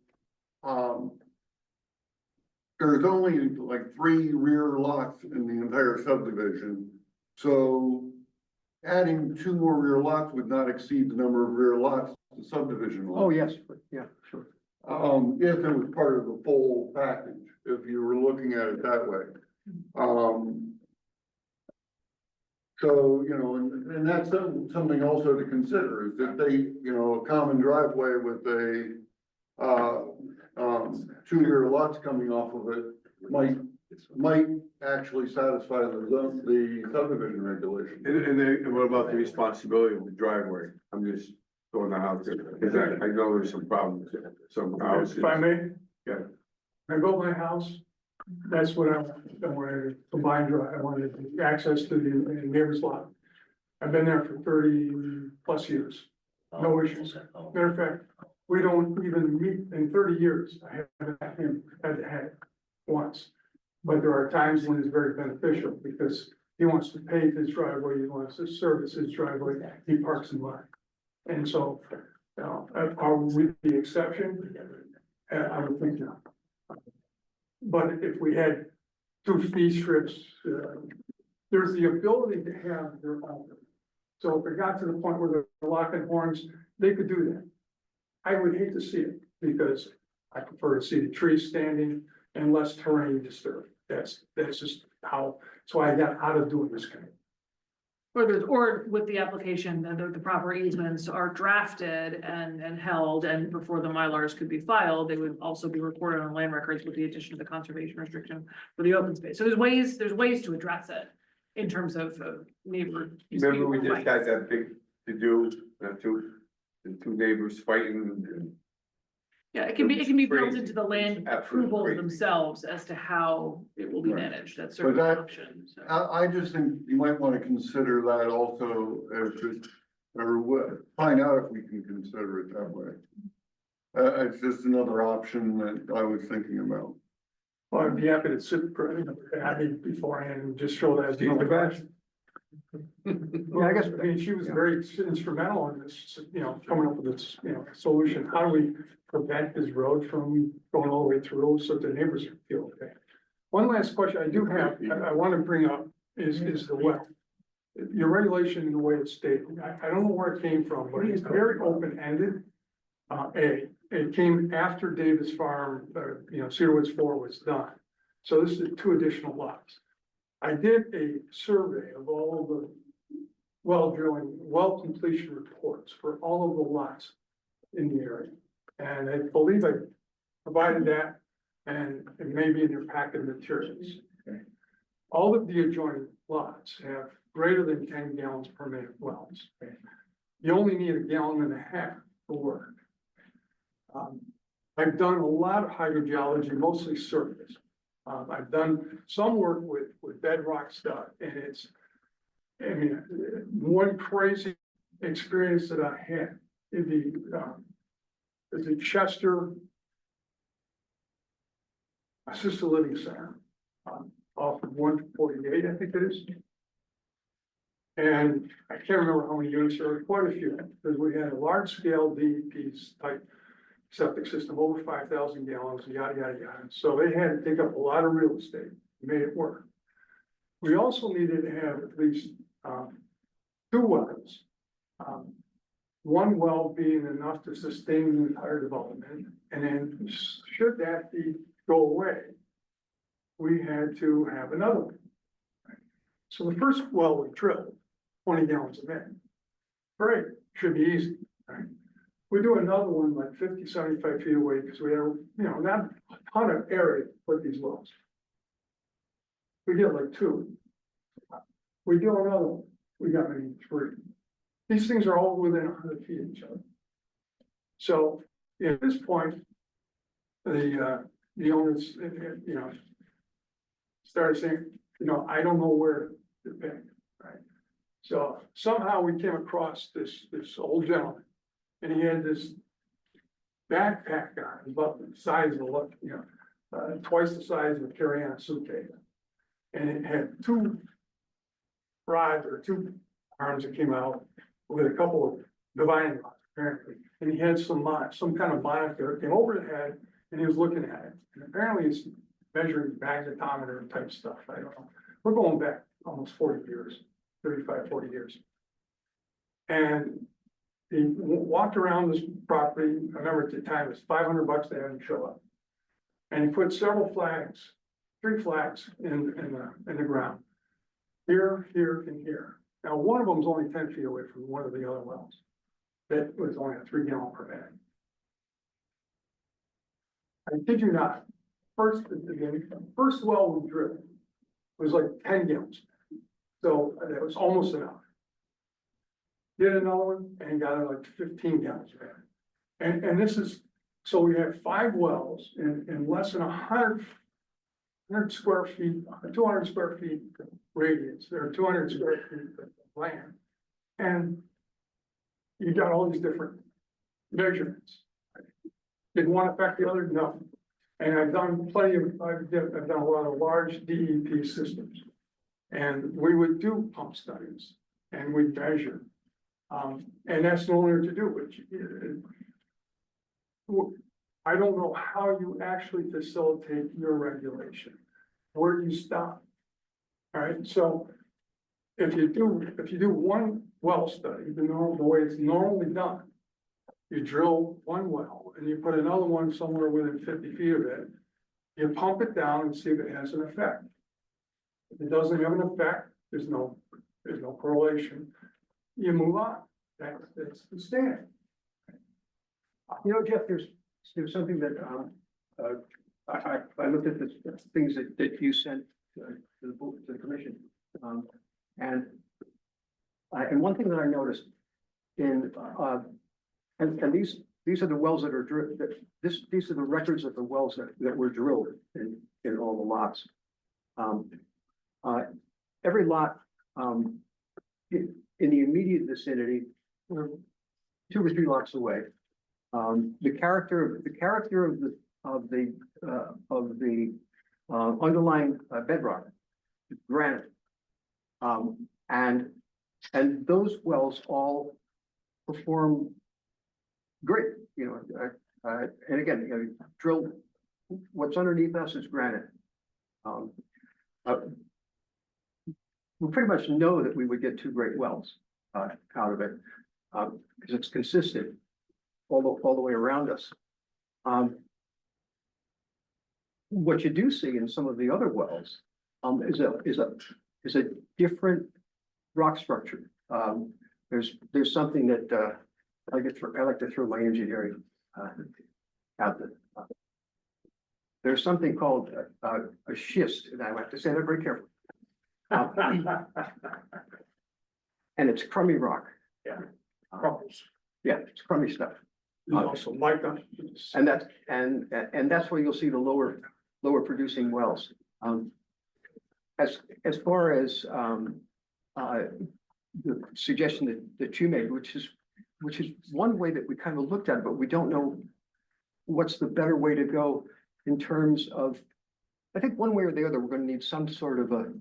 there's only like 3 rear lots in the entire subdivision. So adding 2 more rear lots would not exceed the number of rear lots the subdivision. Oh, lot. yes, yeah, sure. If it was part of the full package, if you were looking at it that way. So, you know, and that's something also to consider, is that they, you know, a common driveway with a, 2 rear lots coming off of it might actually satisfy the subdivision regulation. And what about the responsibility of the driveway? I'm just throwing that out there, because I know there's some problems, some houses. If I may? Yeah. I built my house, that's what I wanted, combined drive, I wanted access to the neighbor's lot. I've been there for 30+ years, no issues. Matter of fact, we don't even meet in 30 years, I haven't had to have it once. But there are times when it's very beneficial, because he wants to pave his driveway, he wants to service his driveway, he parks in line. And so, are we the exception? I would think no. But if we had 2 fee strips, there's the ability to have their own. So if it got to the point where they're locking horns, they could do that. I would hate to see it, because I prefer to see the trees standing and less terrain disturbed. That's just how, that's why I got out of doing this kind of. Or with the application, the proper easements are drafted and held, and before the Mylars could be filed, they would also be recorded on land records with the addition of the conservation restriction for the open space. So there's ways to address it in terms of neighbor. Remember, we just had that big to do, the two neighbors fighting and. Yeah, it can be built Crazy. into the land Absolutely approvals crazy. themselves as to how it will be Right. managed. That's certainly that- an option. So. I just think you might want to consider that also as just, find out if we can consider it that way. It's just another option that I was thinking about. Well, I'd be happy to sit for, Abby beforehand and just show that as the best. Yeah, I guess, I mean, she was very instrumental in this, coming up with this, solution. How do we prevent this road from going all the way through so the neighbors feel okay? One last question I do have, I want to bring up is the well. Your regulation in the way it's stated, I don't know where it came from, but it's very open-ended. It came after Davis Farm, Cedar Woods 4 was done. So this is 2 additional lots. I did a survey of all of the well drilling, well completion reports for all of the lots in the area. And I believe I provided that, and it may be in your packet of materials. All of the adjoining lots have greater than 10 gallons per minute wells. You only need 1.5 gallons for work. I've done a lot of hydrogeology, mostly surface. I've done some work with bedrock stuff, and one crazy experience that I had in the Chester Assisted Living Center, off of 148, I think it is. And I can't remember how many units, there were quite a few, because we had a large scale DEP type septic system, over 5,000 gallons, yada, yada, yada. So they had to take up a lot of real estate, made it work. We also needed to have at least 2 wells. One well being enough to sustain the entire development, and then should that go away, we had to have another one. So the first well we drilled, 20 gallons a minute. Great, should be easy, right? We do another one like 50, 75 feet away, because we have, not a ton of area to put these wells. We get like 2. We do another one, we got maybe 3. These things are all within 100 feet of each other. So at this point, the owners, started saying, I don't know where to pick, right? So somehow we came across this old gentleman, and he had this backpack on, about the size of twice the size of a carry-on suitcase. And it had two rods or two arms that came out with a couple of dividing rods apparently. And he had some kind of monitor that came over the head and he was looking at it. And apparently it's measuring magnetometer type stuff. I don't know. We're going back almost 40 years, 35, 40 years. And he walked around this property. I remember at the time it was $500 to have him show up. And he put several flags, 3 flags in the ground. Here, here, and here. Now, one of them is only 10 feet away from one of the other wells. That was only a 3 gallon per bag. I kid you not, the first well we drilled was like 10 gallons. So that was almost enough. Did another one and got it like 15 gallons per bag. And this is, so we have 5 wells in less than 100 square feet, 200 square feet radius. There are 200 square feet of land. And you got all these different measurements. Did one affect the other? No. And I've done I've done a lot of large DEP systems. And we would do pump studies and we'd measure. And that's no longer to do, I don't know how you actually facilitate your regulation. Where do you stop? All right, so if you do one well study, the way it's normally done, you drill one well and you put another one somewhere within 50 feet of it, you pump it down and see if it has an effect. If it doesn't have an effect, there's no correlation. You move on. That's the standard. You know, Jeff, there's something that, I looked at the things that you sent to the commission. And one thing that I noticed and these are the wells that are these are the records of the wells that were drilled in all the lots. Every lot, in the immediate vicinity, 2 or 3 lots away. The character of the underlying bedrock, granite, and those wells all perform great. You know, and again, you know, drill. What's underneath us is granite. We pretty much know that we would get 2 great wells out of it because it's consistent all the way around us. What you do see in some of the other wells is a different rock structure. There's something that I like to throw my engineering out there. There's something called a schist, and I have to say that very carefully. And it's crummy rock. Yeah, crumbles. Yeah, it's crummy stuff. Also mica. And that's where you'll see the lower producing wells. As far as the suggestion that you made, which is one way that we kind of looked at it, but we don't know what's the better way to go in terms of, I think one way or the other, we're going to need some sort of a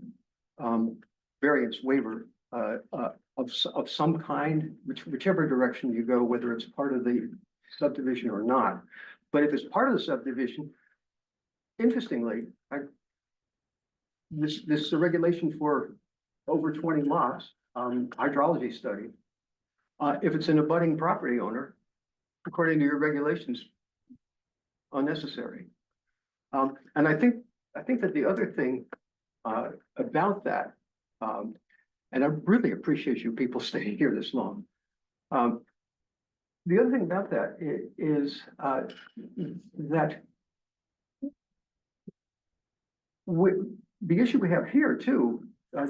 variance waiver of some kind, whichever direction you go, whether it's part of the subdivision or not. But if it's part of the subdivision, interestingly, this is a regulation for over 20 lots, hydrology study. If it's an abutting property owner, according to your regulations, unnecessary. And I think that the other thing about that, and I really appreciate you people staying here this long. The other thing about that is that the issue we have here too,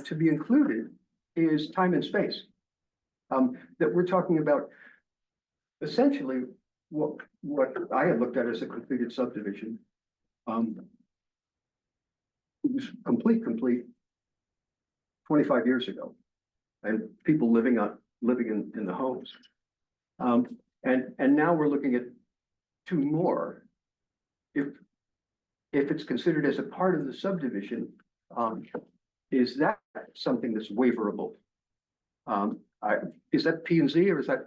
to be included, is time and space. That we're talking about essentially what I had looked at as a completed subdivision. It was complete 25 years ago. And people living in the homes. And now we're looking at two more. If it's considered as a part of the subdivision, is that something that's waiverable? Is that P and Z or is that?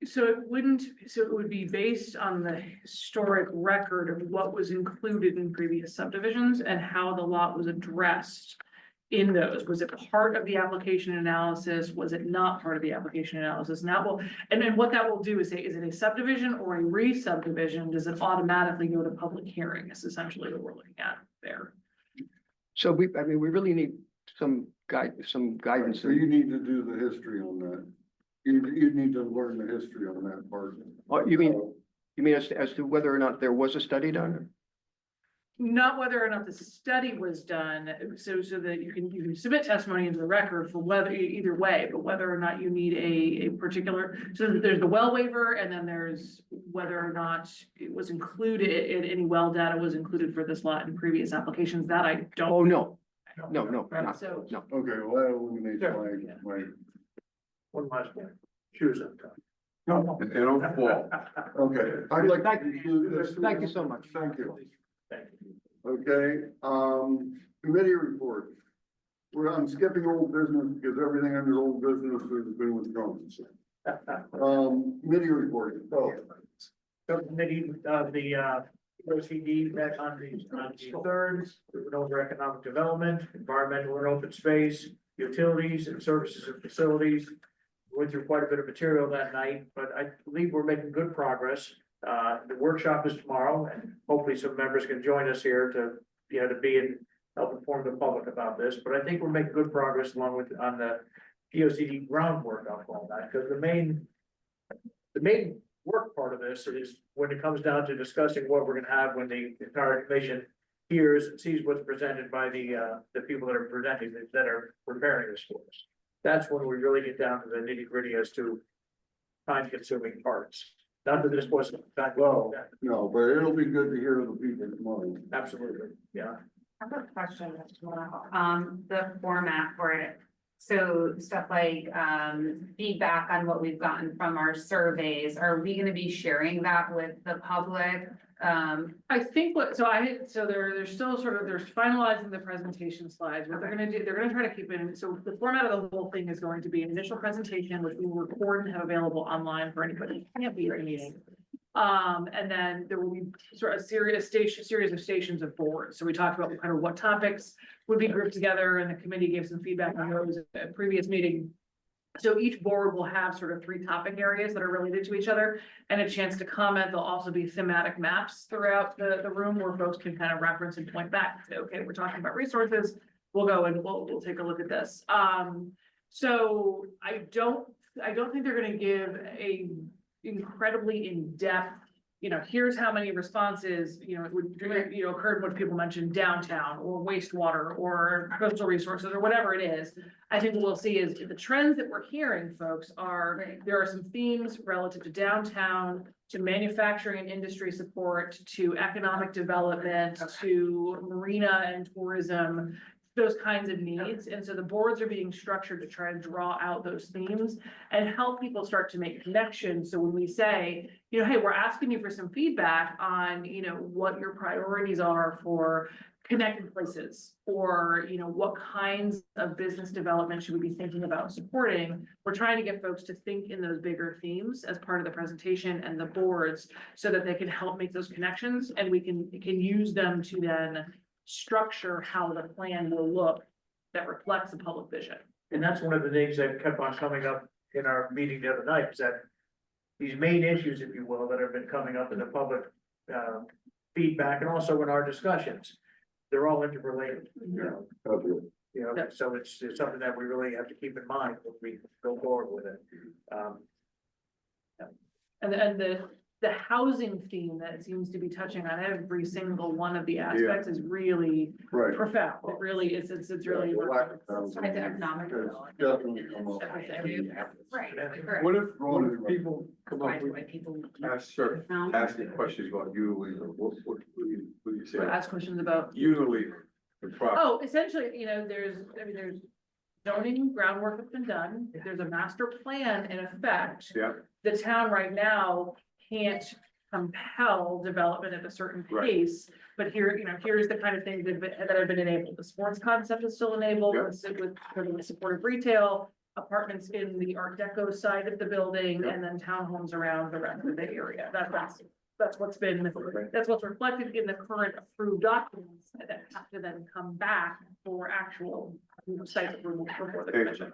So it would be based on the historic record of what was included in previous subdivisions and how the lot was addressed in those. Was it part of the application analysis? Was it not part of the application analysis? And that will, and then what that will do is say, is it a subdivision or a re-subdivision? Does it automatically go to public hearing? Is essentially what we're looking at there. So we really need some guidance. So you need to do the history on that. You need to learn the history on that part. You mean as to whether or not there was a study done? Not whether or not the study was done, so that you can submit testimony into the record for whether, either way, but whether or not you need a particular, so there's the well waiver, and then there's whether or not it was included, any well data was included for this lot in previous applications, that I don't. Oh, no, Right, not- so. no. Okay, well, that eliminates Sure. my, One last one, shoes up top. no, They don't fall. okay. I'd like to conclude this. Thank you so much. Thank you. Thank you. Okay, committee report. I'm skipping old business because everything under old business has been withdrawn. Committee report, so. Subcommittee of the OCD met on the third, we went over economic development, environmental and open space, utilities and services and facilities. Went through quite a bit of material that night, but I believe we're making good progress. The workshop is tomorrow, and hopefully some members can join us here to be and help inform the public about this, but I think we're making good progress along with on the POCD groundwork on all that, because the main work part of this is when it comes down to discussing what we're gonna have when the entire commission hears and sees what's presented by the people that are presenting, that are preparing this for us. That's when we really get down to the nitty gritty as to time consuming parts. Not that this wasn't. Well, no, but it'll be good to hear the people tomorrow. Absolutely, yeah. I have a question, the format for it. So stuff like, feedback on what we've gotten from our surveys, are we gonna be sharing that with the public? I think they're still they're finalizing the presentation slides. What they're gonna do, they're gonna try to keep it, so the format of the whole thing is going to be an initial presentation, which we will record and have available online for anybody who can't be at the meeting. And then there will be sort of a series of stations of boards. So we talked about kind of what topics would be grouped together, and the committee gave some feedback on those at a previous meeting. So each board will have sort of 3 topic areas that are related to each other and a chance to comment. There'll also be thematic maps throughout the room where folks can kind of reference and point back and say, okay, we're talking about resources. We'll go and we'll take a look at this. So I don't think they're gonna give a incredibly in-depth, here's how many responses, it would, occurred what people mentioned downtown or wastewater or coastal resources or whatever it is. I think what we'll see is the trends that we're hearing, folks, are there are some themes relative to downtown, to manufacturing and industry support, to economic development, to marina and tourism, those kinds of needs. And so the boards are being structured to try to draw out those themes and help people start to make connections. So when we say, hey, we're asking you for some feedback on, what your priorities are for connected places, or, what kinds of business development should we be thinking about supporting? We're trying to get folks to think in those bigger themes as part of the presentation and the boards so that they can help make those connections, and we can use them to then structure how the plan will look that reflects the public vision. And that's one of the things that kept on coming up in our meeting the other night, is that these main issues, if you will, that have been coming up in the public feedback and also in our discussions, they're all interrelated. So it's something that we really have to keep in mind when we go forward with it. And the housing theme that it seems to be touching on every single one of the aspects is really Right. profound. It really is, it's really. The lack of housing Tied to economic has development. definitely come up. Everything. Right, correct. What if people come up Why with, people. asking questions about Unilever, what do you say? Ask questions about. Unilever, the product. Oh, essentially, there's zoning groundwork has been done, if there's a master plan in effect. Yeah. The town right now can't compel development at a certain Right. pace. But here, here's the kind of things that have been enabled. The sports concept is still enabled Yeah. with supportive retail, apartments in the Art Deco side of the building, Yeah. and then townhomes around the rest of the area. That's what's reflected in the current approved documents that have to then come back for actual site approval before the Thank you.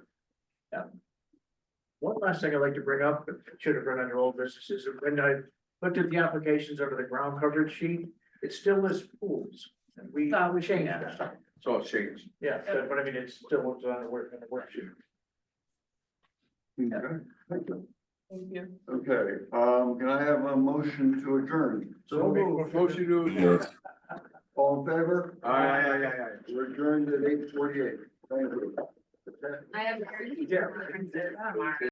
commission. One last thing I'd like to bring up, that should have run under old business, is that when I looked at the applications over the ground coverage sheet, it still lists pools. And we changed that. So it's changed. Yeah, but I mean, it's still what's on the worksheet. Okay, thank you. Thank you. Okay, can I have a motion to adjourn? So Motion to. All in favor? Aye. We're adjourned at 8:48. Thank you. I have. Yeah.